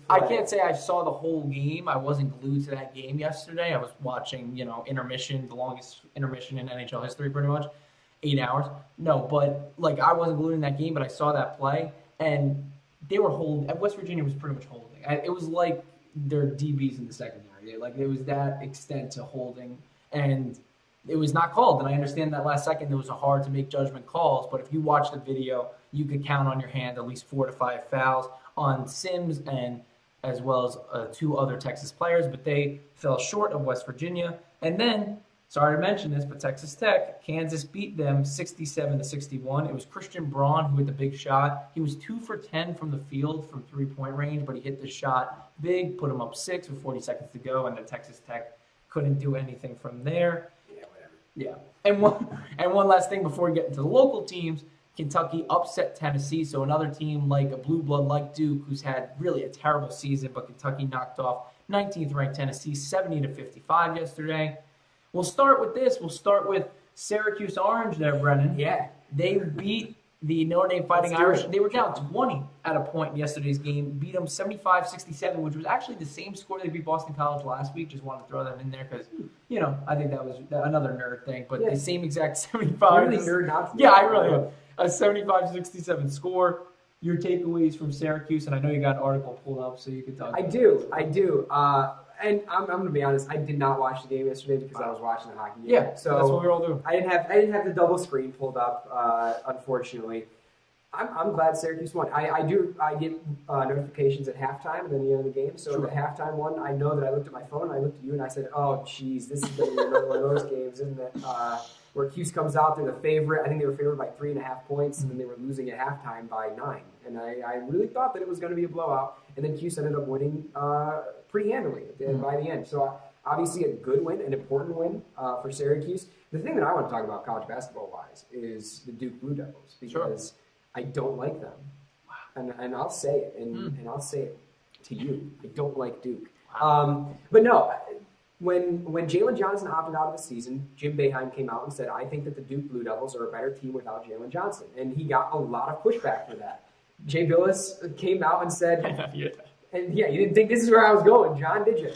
I can't say I saw the whole game. I wasn't glued to that game yesterday. I was watching, intermission, the longest intermission in NHL history, pretty much, 8 hours. No, but I wasn't glued in that game, but I saw that play, and they were holding. West Virginia was pretty much holding. It was like their DBs in the secondary. It was that extent to holding, and it was not called. And I understand that last second it was hard to make judgment calls, but if you watch the video, you could count on your hand at least 4 to 5 fouls on Sims and as well as 2 other Texas players, but they fell short of West Virginia. And then, sorry to mention this, but Texas Tech, Kansas beat them 67-61. It was Christian Braun who hit the big shot. He was 2 for 10 from the field from 3-point range, but he hit the shot big, put him up 6 with 40 seconds to go, and then Texas Tech couldn't do anything from there. Yeah. And one last thing before we get into the local teams, Kentucky upset Tennessee. So another team like a blue blood like Duke, who's had really a terrible season, but Kentucky knocked off 19th ranked Tennessee 70-55 yesterday. We'll start with this. We'll start with Syracuse Orange there, Brennan. Yeah. They beat the Notre Dame Fighting Irish. They were down 20 at a point in yesterday's game, beat them 75-67, which was actually the same score they beat Boston College last week. Just wanted to throw that in there because, I think that was another nerd thing. But the same exact 75. Really nerd out. Yeah, I really am. A 75-67 score. Your takeaways from Syracuse, and I know you got an article pulled up so you can talk. I do. And I'm going to be honest, I did not watch the game yesterday because I was watching the hockey game. Yeah, so that's what we're all doing. I didn't have the double screen pulled up, unfortunately. I'm glad Syracuse won. I get notifications at halftime and then the end of the game. So the halftime one, I know that I looked at my phone, I looked at you, and I said, "Oh, geez, this is going to be another one of those games, isn't it?" Where Cuse comes out, they're the favorite. I think they were favored by 3.5 points, and then they were losing at halftime by 9. And I really thought that it was going to be a blowout. And then Cuse ended up winning pretty handily by the end. So Obviously, a good win, an important win for Syracuse. The thing that I want to talk about college basketball-wise is the Duke Blue Devils because I don't like them. And I'll say it, and I'll say it to you. I don't like Duke. But no, when Jalen Johnson opted out of the season, Jim Boeheim came out and said, I think that the Duke Blue Devils are a better team without Jalen Johnson. And he got a lot of pushback for that. Jay Billis came out and said, and you didn't think this is where I was going, John, did you?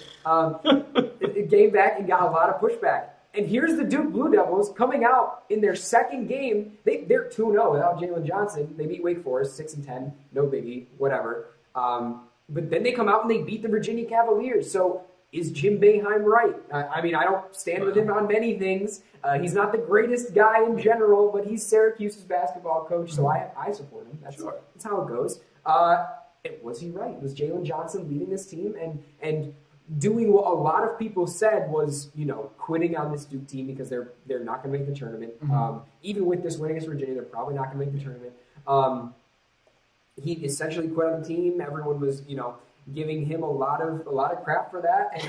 It came back and got a lot of pushback. And here's the Duke Blue Devils coming out in their second game. They're 2-0 without Jalen Johnson. They beat Wake Forest 6-10, no biggie, whatever. But then they come out and they beat the Virginia Cavaliers. So is Jim Boeheim right? I mean, I don't stand with him on many things. He's not the greatest guy in general, but he's Syracuse's basketball coach, so I support him. That's how it goes. Was he right? Was Jalen Johnson leading this team and doing what a lot of people said was, quitting on this Duke team because they're not going to make the tournament. Even with this win against Virginia, they're probably not going to make the tournament. He essentially quit on the team. Everyone was, giving him a lot of crap for that,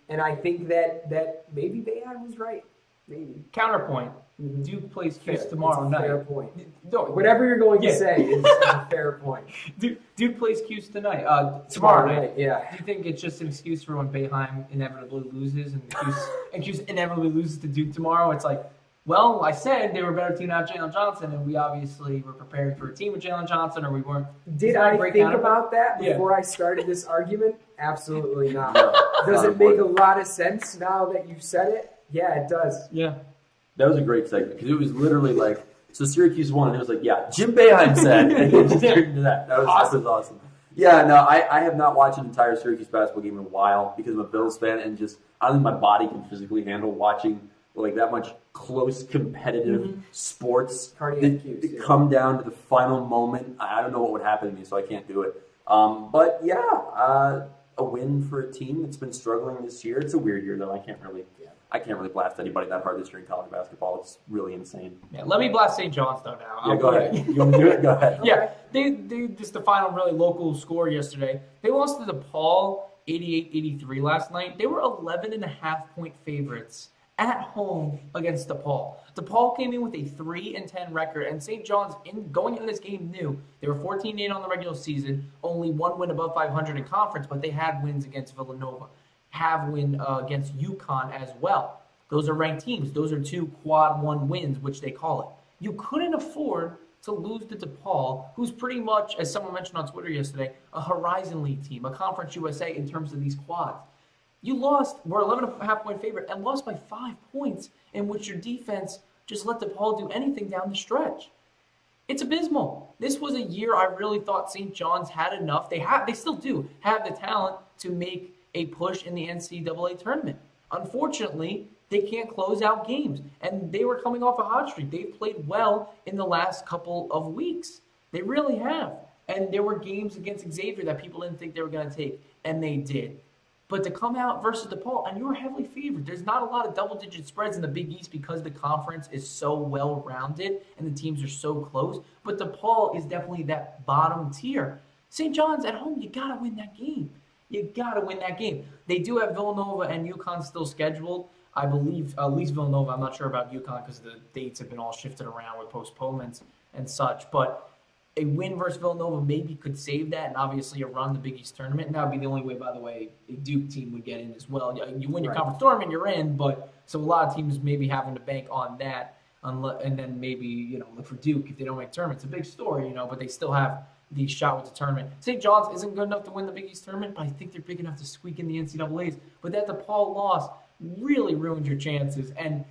and I think that maybe Boeheim was right. Maybe. Counterpoint. Duke plays Cuse tomorrow night. Fair point. Whatever you're going to say is a fair point. Duke plays Cuse tonight. Tomorrow night. Yeah. Do you think it's just an excuse for when Boeheim inevitably loses and Cuse inevitably loses to Duke tomorrow? It's like, well, I said they were a better team without Jalen Johnson, and we obviously were preparing for a team with Jalen Johnson, or we weren't. Did I think about that before I started this argument? Absolutely not. Does it make a lot of sense now that you've said it? Yeah, it does. Yeah. That was a great segment because it was literally like, so Syracuse won, and it was like, yeah, Jim Boeheim said, and he just turned into that. That was awesome. Yeah, no, I have not watched an entire Syracuse basketball game in a while because I'm a Bills fan, and just I don't think my body can physically handle watching like that much close competitive sports that come down to the final moment. I don't know what would happen to me, so I can't do it. But yeah, a win for a team that's been struggling this year. It's a weird year though. I can't really blast anybody that hard this year in college basketball. It's really insane. Yeah, let me blast St. John's though now. Yeah, go ahead. You want to do it? Go ahead. Yeah, they just the final really local score yesterday. They lost to DePaul 88-83 last night. They were 11.5-point favorites at home against DePaul. DePaul came in with a 3-10 record, and St. John's going in this game knew they were 14-8 on the regular season, only one win above 500 in conference, but they had wins against Villanova, have win against UConn as well. Those are ranked teams. Those are two quad one wins, which they call it. You couldn't afford to lose to DePaul, who's pretty much, as someone mentioned on Twitter yesterday, a Horizon League team, a Conference USA in terms of these quads. You were 11.5-point favorite, and lost by 5 points, in which your defense just let DePaul do anything down the stretch. It's abysmal. This was a year I really thought St. John's had enough. They still do have the talent to make a push in the NCAA tournament. Unfortunately, they can't close out games, and they were coming off a hot streak. They've played well in the last couple of weeks. They really have. And there were games against Xavier that people didn't think they were going to take, and they did. But to come out versus DePaul, and you were heavily favored. There's not a lot of double-digit spreads in the Big East because the conference is so well-rounded and the teams are so close. But DePaul is definitely that bottom tier. St. John's at home, you got to win that game. You got to win that game. They do have Villanova and UConn still scheduled. I believe, at least Villanova. I'm not sure about UConn because the dates have been all shifted around with postponements and such. But a win versus Villanova maybe could save that, and obviously a run the Big East tournament. And that would be the only way, by the way, a Duke team would get in as well. You win your conference tournament, you're in. But so a lot of teams maybe having to bank on that, and then maybe look for Duke if they don't make tournament. It's a big story, but they still have the shot with the tournament. St. John's isn't good enough to win the Big East tournament, but I think they're big enough to squeak in the NCAAs. But that DePaul loss really ruined your chances, and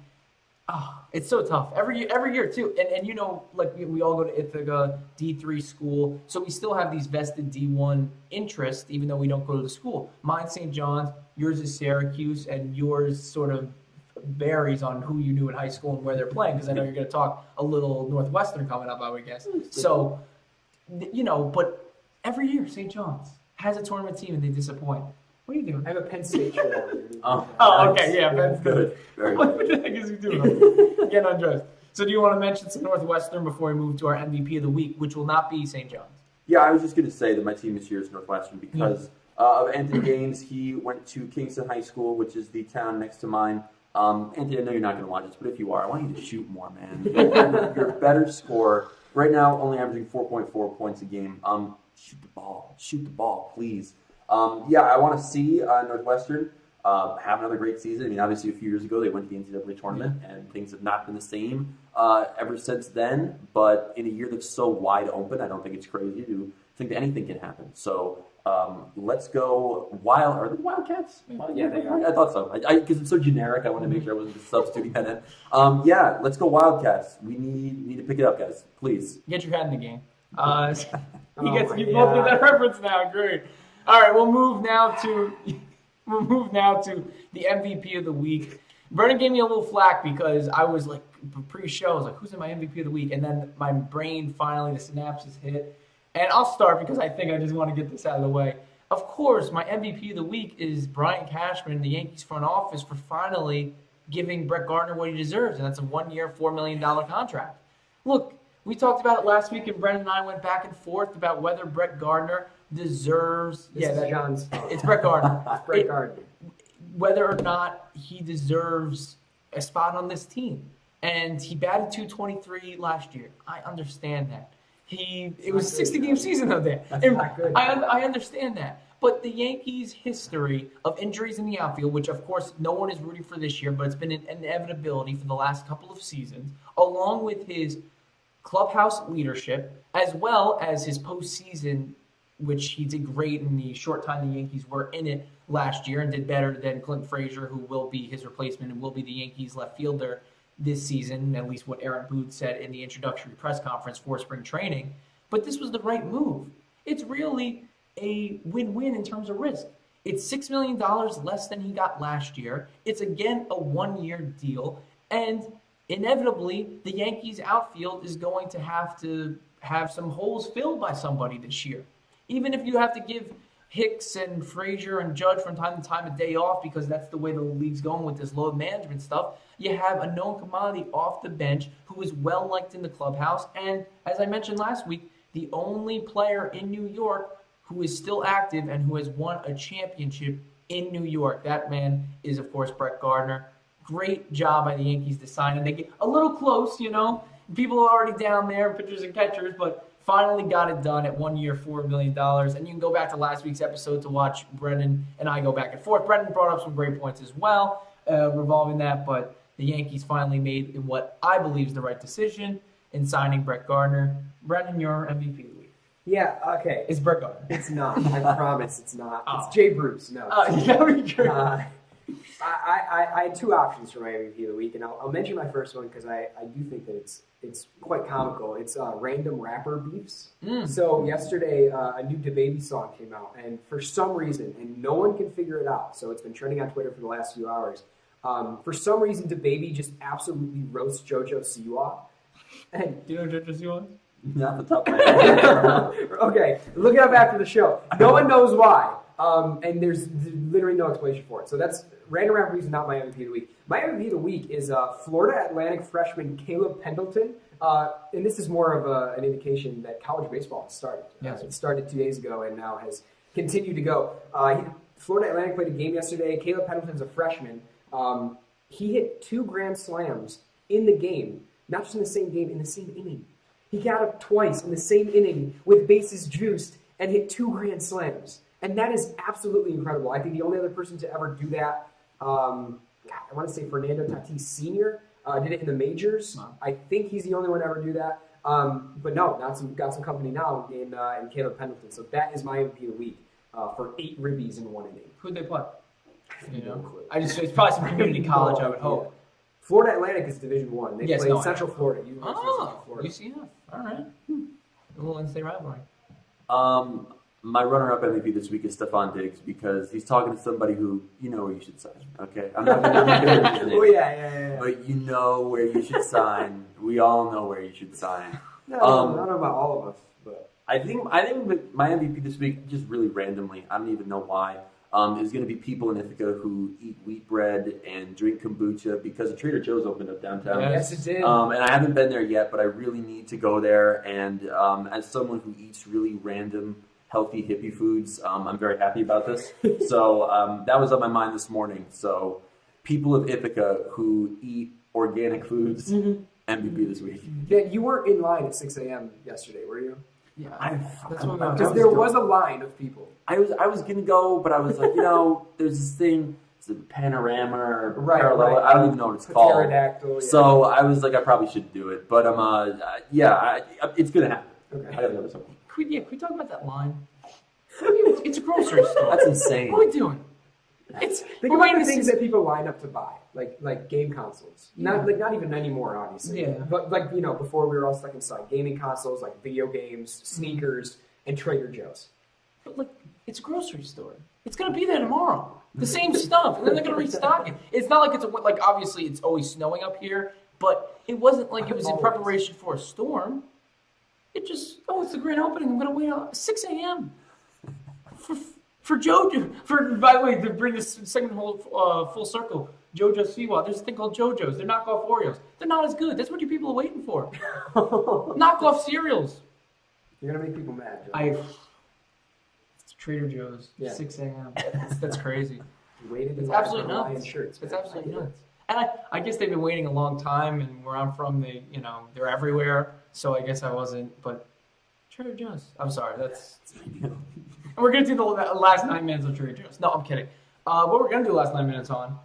it's so tough every year too. And like we all go to Ithaca, D3 school, so we still have these vested D1 interests, even though we don't go to the school. Mine's St. John's, yours is Syracuse, and yours sort of varies on who you knew in high school and where they're playing, because I know you're going to talk a little Northwestern coming up, I would guess. So, but every year St. John's has a tournament team and they disappoint. What are you doing? I have a Penn State shirt on. Oh, okay, yeah, Penn State. Good. Very What good. the heck is he doing? Getting undressed. So do you want to mention some Northwestern before we move to our MVP of the week, which will not be St. John's? Yeah, I was just going to say that my team this year is Northwestern because of Anthony Gaines. He went to Kingston High School, which is the town next to mine. Anthony, I know you're not going to watch this, but if you are, I want you to shoot more, man. You're a better scorer. Right now, only averaging 4.4 points a game. Shoot the ball. Shoot the ball, please. Yeah, I want to see Northwestern have another great season. I mean, obviously, a few years ago, they went to the NCAA tournament, and things have not been the same ever since then. But in a year that's so wide open, I don't think it's crazy to think that anything can happen. So let's go Wild. Are they Wildcats? Yeah, they are. I thought so. Because it's so generic, I wanted to make sure I wasn't just substituting that in. Yeah, let's go Wildcats. We need to pick it up, guys. Please. Get your head in the game. You my both get that God. reference now. Great. All right, we'll move now to the MVP of the week. Brennan gave me a little flack because I was like pre-show. I was like, "Who's in my MVP of the week?" And then my brain finally, the synapses hit. And I'll start because I think I just want to get this out of the way. Of course, my MVP of the week is Brian Cashman, the Yankees front office, for finally giving Brett Gardner what he deserves, and that's a 1-year, $4 million contract. Look, we talked about it last week, and Brennan and I went back and forth about whether Brett Gardner deserves. That's John's fault. It's Brett Gardner. It's Brett Gardner. Whether or not he deserves a spot on this team. And he batted .223 last year. I understand that. It was a 60-game season though there. That's not good. I understand that. But the Yankees' history of injuries in the outfield, which of course no one is rooting for this year, but it's been an inevitability for the last couple of seasons, along with his clubhouse leadership, as well as his postseason, which he did great in the short time the Yankees were in it last year and did better than Clint Frazier, who will be his replacement and will be the Yankees left fielder this season, at least what Aaron Booth said in the introductory press conference for spring training. But this was the right move. It's really a win-win in terms of risk. It's $6 million less than he got last year. It's, again, a 1-year deal. And inevitably, the Yankees outfield is going to have some holes filled by somebody this year. Even if you have to give Hicks and Frazier and Judge from time to time a day off because that's the way the league's going with this load management stuff, you have a known commodity off the bench who is well liked in the clubhouse. And as I mentioned last week, the only player in New York who is still active and who has won a championship in New York. That man is, of course, Brett Gardner. Great job by the Yankees to sign him. They get a little close, you know. People are already down there, pitchers and catchers, but finally got it done at 1 year, $4 million. And you can go back to last week's episode to watch Brennan and I go back and forth. Brennan brought up some great points as well revolving that, but the Yankees finally made what I believe is the right decision in signing Brett Gardner. Brennan, your MVP of the week. Yeah, okay. It's Brett Gardner. It's not. I promise it's not. It's Jay Bruce. No. Yeah, we agree. I had two options for my MVP of the week, and I'll mention my first one because I do think that it's quite comical. It's random rapper beefs. So yesterday, a new DaBaby song came out, and for some reason, and no one can figure it out, so it's been trending on Twitter for the last few hours. For some reason, DaBaby just absolutely roasts JoJo Siwa. And Do you know JoJo Siwa? Not the top of my head. Okay, look it up after the show. No one knows why. And there's literally no explanation for it. So that's random rap reason, not my MVP of the week. My MVP of the week is Florida Atlantic freshman Caleb Pendleton. And this is more of an indication that college baseball has started. Yes. It started 2 days ago and now has continued to go. Florida Atlantic played a game yesterday. Caleb Pendleton's a freshman. He hit 2 grand slams in the game, not just in the same game, in the same inning. He got up twice in the same inning with bases juiced and hit 2 grand slams. And that is absolutely incredible. I think the only other person to ever do that, I want to say Fernando Tatis Sr. Did it in the majors. Wow. I think he's the only one to ever do that. But no, got some company now in Caleb Pendleton. So that is my MVP of the week for 8 ribbies in 1 inning. Who'd they play? You No know, clue. it's probably some community college, I would hope. Florida Atlantic is Division I. They play I Central know. Florida. University of Central Oh, Florida. UCF. All right. A little in-state rivalry. My runner-up MVP this week is Stephon Diggs because he's talking to somebody who you know where you should sign. Okay, I'm not going to mention his name, Oh yeah. but you know where you should sign. We all know where you should sign. No, I don't know about all of us, but I think that my MVP this week, just really randomly, I don't even know why, is going to be people in Ithaca who eat wheat bread and drink kombucha because the Trader Joe's opened up downtown. Yes. yes, it did. And I haven't been there yet, but I really need to go there. And as someone who eats really random, healthy hippie foods. I'm very happy about this. So that was on my mind this morning. So people of Ithaca who eat organic foods, MVP this week. Yeah, you weren't in line at 6 a.m. yesterday, were you? Yeah, that's what Because there was a line of people. I was gonna go, but I was like, there's this thing, it's a panorama or parallel. Right. I don't even know what it's called. Pterodactyl. Yeah. So I was like, I probably should do it, but it's gonna happen. Okay. I gotta go to something. Can we talk about that line? It's a grocery store. That's insane. What are we doing? Think about the things that people line up to buy, like game consoles. Not even anymore, obviously. Yeah. But before we were all stuck inside, gaming consoles, like video games, sneakers, and Trader Joe's. But look, it's a grocery store. It's gonna be there tomorrow. The same stuff, and then they're gonna restock it. It's not like obviously it's always snowing up here, but it wasn't like it was in preparation for a storm. It just it's the grand opening. I'm gonna wait out 6 a.m. for JoJo. By the way, to bring this segment full circle, JoJo's Siwa. There's a thing called JoJo's. They're knockoff Oreos. They're not as good. That's what you people are waiting for. Knockoff cereals. You're gonna make people mad, Joe. It's Trader Joe's. 6 a.m. That's crazy. You waited. It's absolutely nuts. nuts. Shirts, it's absolutely nuts. And I guess they've been waiting a long time, and where I'm from, they're everywhere. So I guess I wasn't, but Trader Joe's. I'm sorry. And we're gonna do the last 9 minutes of Trader Joe's. No, I'm kidding. What we're gonna do the last 9 minutes on?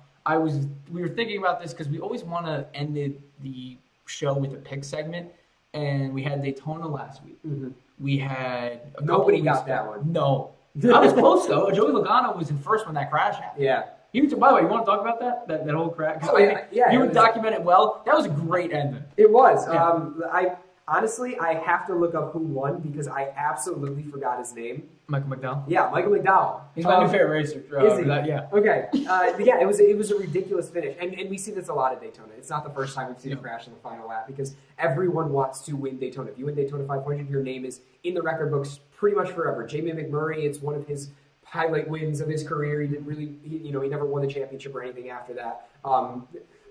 We were thinking about this because we always want to end the show with a pick segment, and we had Daytona last week. Mm-hmm. We had nobody got that one. No, I was close though. Joey Logano was in first when that crash happened. Yeah. By the way, you want to talk about that whole crash? You would document it well. That was a great ending. It was. Yeah. Honestly, I have to look up who won because I absolutely forgot his name. Michael McDowell? Yeah, Michael McDowell. He's my new favorite racer. Is he? Yeah. Okay. It was a ridiculous finish. And we see this a lot at Daytona. It's not the first time we've seen a crash in the final lap because everyone wants to win Daytona. If you win Daytona 500, your name is in the record books pretty much forever. Jamie McMurray, it's one of his highlight wins of his career. He didn't really, he never won the championship or anything after that.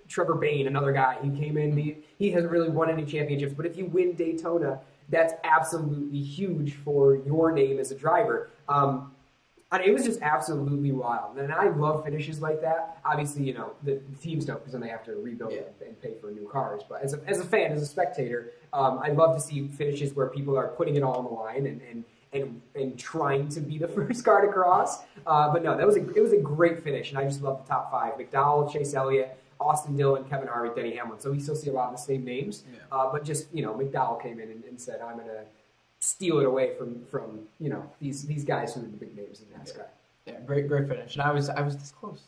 Trevor Bayne, another guy, he came in. He hasn't really won any championships, but if you win Daytona, that's absolutely huge for your name as a driver. It was just absolutely wild, and I love finishes like that. Obviously, the teams don't because then they have to rebuild and pay for new cars. But as a fan, as a spectator, I love to see finishes where people are putting it all on the line and trying to be the first car to cross. But no, it was a great finish, and I just love the top five: McDowell, Chase Elliott, Austin Dillon, Kevin Harvick, Denny Hamlin. So we still see a lot of the same names. Yeah. But just, McDowell came in and said, I'm going to steal it away from these guys who are the big names in NASCAR. Yeah, great finish. And I was this close.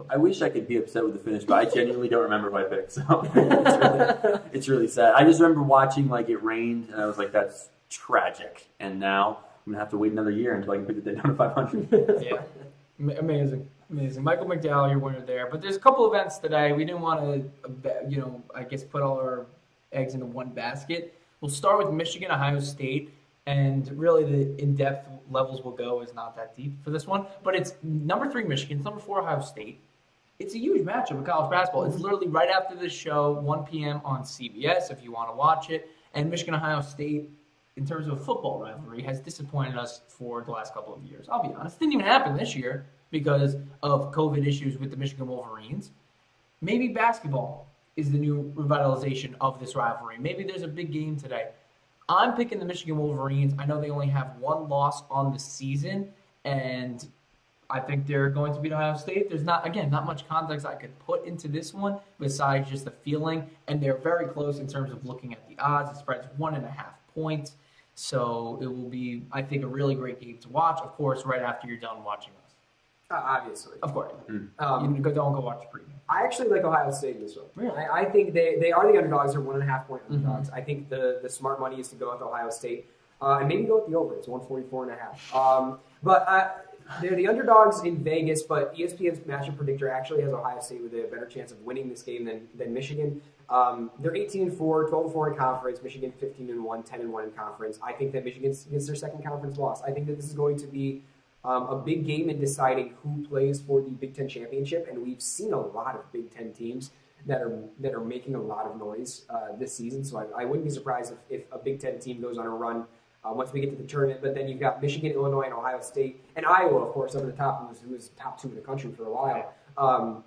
I wish I could be upset with the finish, but I genuinely don't remember who I picked. So it's really sad. I just remember watching it rained, and I was like, that's tragic. And now I'm going to have to wait another year until I can pick the Daytona 500. Yeah, amazing. Michael McDowell, your winner there. But there's a couple events today. We didn't want to, put all our eggs into one basket. We'll start with Michigan, Ohio State. And really the in-depth levels we'll go is not that deep for this one. But it's number 3 Michigan, it's number 4 Ohio State. It's a huge matchup in college basketball. It's literally right after this show, 1 p.m. on CBS if you want to watch it. And Michigan, Ohio State, in terms of a football rivalry, has disappointed us for the last couple of years. I'll be honest. It didn't even happen this year because of COVID issues with the Michigan Wolverines. Maybe basketball is the new revitalization of this rivalry. Maybe there's a big game today. I'm picking the Michigan Wolverines. I know they only have 1 loss on the season, and I think they're going to beat Ohio State. There's not much context I could put into this one besides just the feeling, and they're very close in terms of looking at the odds. The spread's 1.5 points, so it will be, I think, a really great game to watch, of course, right after you're done watching us. Obviously. Of course. Don't go watch the pregame. I actually like Ohio State in this one. Really? I think they are the underdogs. They're 1.5 point underdogs. I think the smart money is to go with Ohio State and maybe go with the over. It's 144.5. But they're the underdogs in Vegas, but ESPN's matchup predictor actually has Ohio State with a better chance of winning this game than Michigan. They're 18-4, 12-4 in conference. Michigan 15-1, 10-1 in conference. I think that Michigan gets their second conference loss. I think that this is going to be a big game in deciding who plays for the Big Ten championship, and we've seen a lot of Big Ten teams that are making a lot of noise this season. So I wouldn't be surprised if a Big Ten team goes on a run once we get to the tournament. But then you've got Michigan, Illinois, and Ohio State, and Iowa, of course, up at the top, who was top 2 in the country for a while.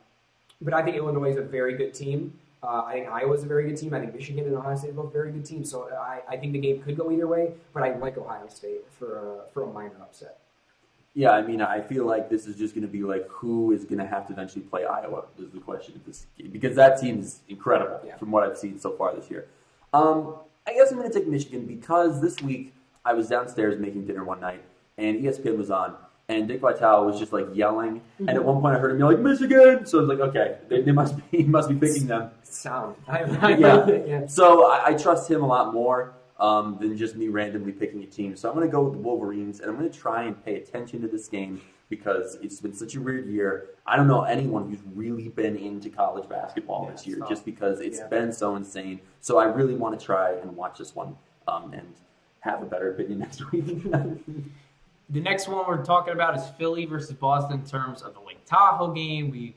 But I think Illinois is a very good team. I think Iowa is a very good team. I think Michigan and Ohio State are both very good teams. So I think the game could go either way, but I like Ohio State for a minor upset. Yeah, I mean, I feel like this is just going to be like who is going to have to eventually play Iowa is the question of this game, because that team is incredible from what I've seen so far this year. I guess I'm going to take Michigan because this week I was downstairs making dinner one night and ESPN was on. And Dick Vitale was just like yelling, and at one point I heard him yell like Michigan. So I was like, okay, he must be picking them. Sound, yeah. So I trust him a lot more than just me randomly picking a team. So I'm going to go with the Wolverines, and I'm going to try and pay attention to this game because it's been such a weird year. I don't know anyone who's really been into college basketball this year, just because it's been so insane. So I really want to try and watch this one and have a better opinion next week. The next one we're talking about is Philly versus Boston in terms of the Lake Tahoe game. We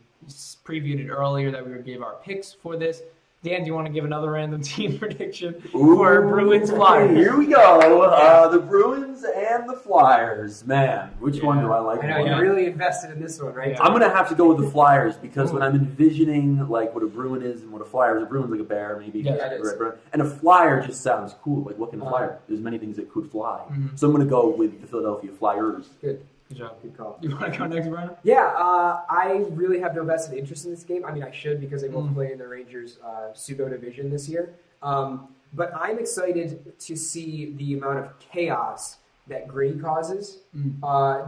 previewed it earlier that we would give our picks for this. Dan, do you want to give another random team prediction for Bruins Flyers? Here we go. The Bruins and the Flyers. Man, which one do I like? I know, you're really invested in this one, right? I'm going to have to go with the Flyers because when I'm envisioning like what a Bruin is and what a Flyer is, a Bruin's like a bear, maybe. And a Flyer just sounds cool. Like, what can a Flyer? There's many things that could fly. So I'm going to go with the Philadelphia Flyers. Good. Good job. Good call. You want to go next, Brennan? Yeah, I really have no vested interest in this game. I mean, I should because they both play in the Rangers pseudo division this year. But I'm excited to see the amount of chaos that Gritty causes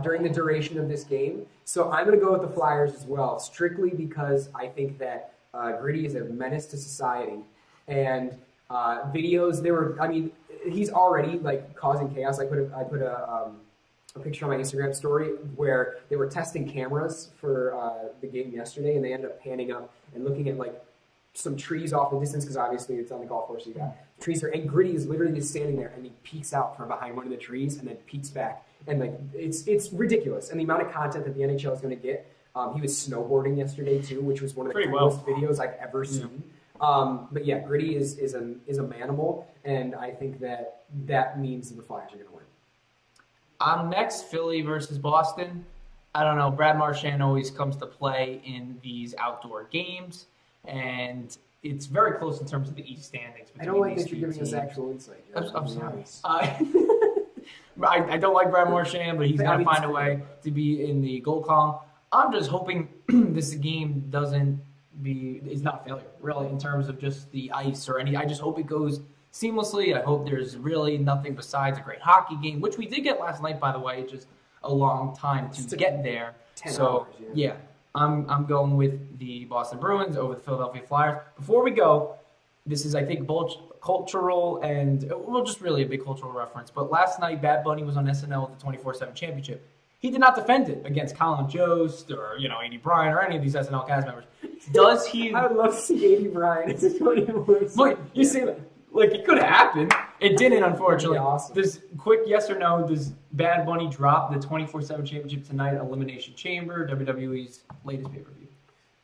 during the duration of this game. So I'm going to go with the Flyers as well, strictly because I think that Gritty is a menace to society. And videos, he's already like causing chaos. I put a picture on my Instagram story where they were testing cameras for the game yesterday, and they ended up panning up and looking at like some trees off the distance because obviously it's on the golf course. So you got trees there, and Gritty is literally just standing there, and he peeks out from behind one of the trees and then peeks back, and like it's ridiculous. And the amount of content that the NHL is going to get. He was snowboarding yesterday too, which was one of the coolest videos I've ever seen. But yeah, Gritty is a manimal, and I think that means that the Flyers are going to win. Next, Philly versus Boston. I don't know. Brad Marchand always comes to play in these outdoor games, and it's very close in terms of the East standings. I don't like that you're giving us actual insight. I'm sorry. I don't like Brad Marchand, but he's going to find a way to be in the goal column. I'm just hoping this game is not a failure, really, in terms of just the ice or any. I just hope it goes seamlessly. I hope there's really nothing besides a great hockey game, which we did get last night, by the way. Just a long time to get there. 10 hours, yeah, I'm going with the Boston Bruins over the Philadelphia Flyers. Before we go, this is, I think, both cultural and, well, just really a big cultural reference. But last night, Bad Bunny was on SNL with the 24/7 Championship. He did not defend it against Colin Jost or, Andy Bryan or any of these SNL cast members. Does he? I would love to see Andy Bryan. Look, you see that. Like, it could have happened. It didn't, unfortunately. Awesome. This quick yes or no, does Bad Bunny drop the 24/7 Championship tonight, Elimination Chamber, WWE's latest pay-per-view?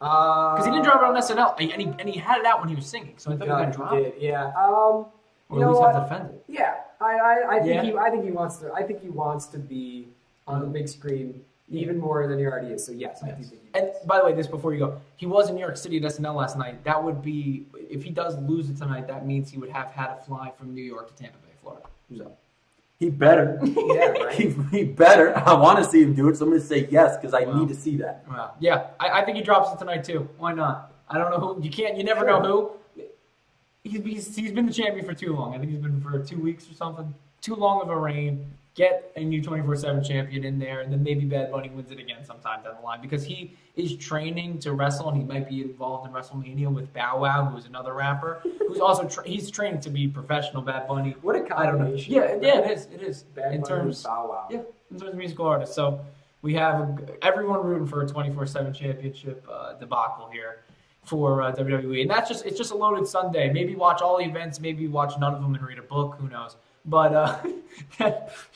Because he didn't drop it on SNL, and he had it out when he was singing, so I thought he was going to drop it. Yeah. Or at least have to defend it. Yeah. I think he wants to. I think he wants to be on the big screen even more than he already is. So yes, I do think he does. And by the way, this before you go, he was in New York City at SNL last night. That would be, if he does lose it tonight, that means he would have had to fly from New York to Tampa Bay, Florida. So he better. Yeah, right. he better. I want to see him do it, so I'm going to say yes because I need to see that. Wow. Yeah, I think he drops it tonight too. Why not? I don't know who. You never know who. He's been the champion for too long. I think he's been for 2 weeks or something. Too long of a reign. Get a new 24/7 champion in there, and then maybe Bad Bunny wins it again sometime down the line because he is training to wrestle, and he might be involved in WrestleMania with Bow Wow, who is another rapper, who's also he's training to be professional. Bad Bunny. What a combination! Yeah, it is. Bad in Bunny terms, Bow Wow. Yeah, in terms of musical artists. So we have everyone rooting for a 24/7 championship debacle here for WWE, and it's just a loaded Sunday. Maybe watch all the events, maybe watch none of them and read a book. Who knows? But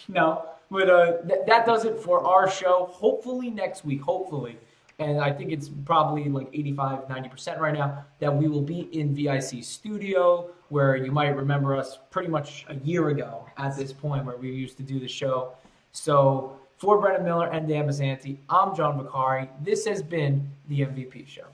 no. But that does it for our show. Hopefully next week, and I think it's probably like 85, 90% right now, that we will be in VIC studio, where you might remember us pretty much a year ago at this point where we used to do the show. So for Brennan Miller and Dan Passante, I'm John Vicari. This has been the MVP Show.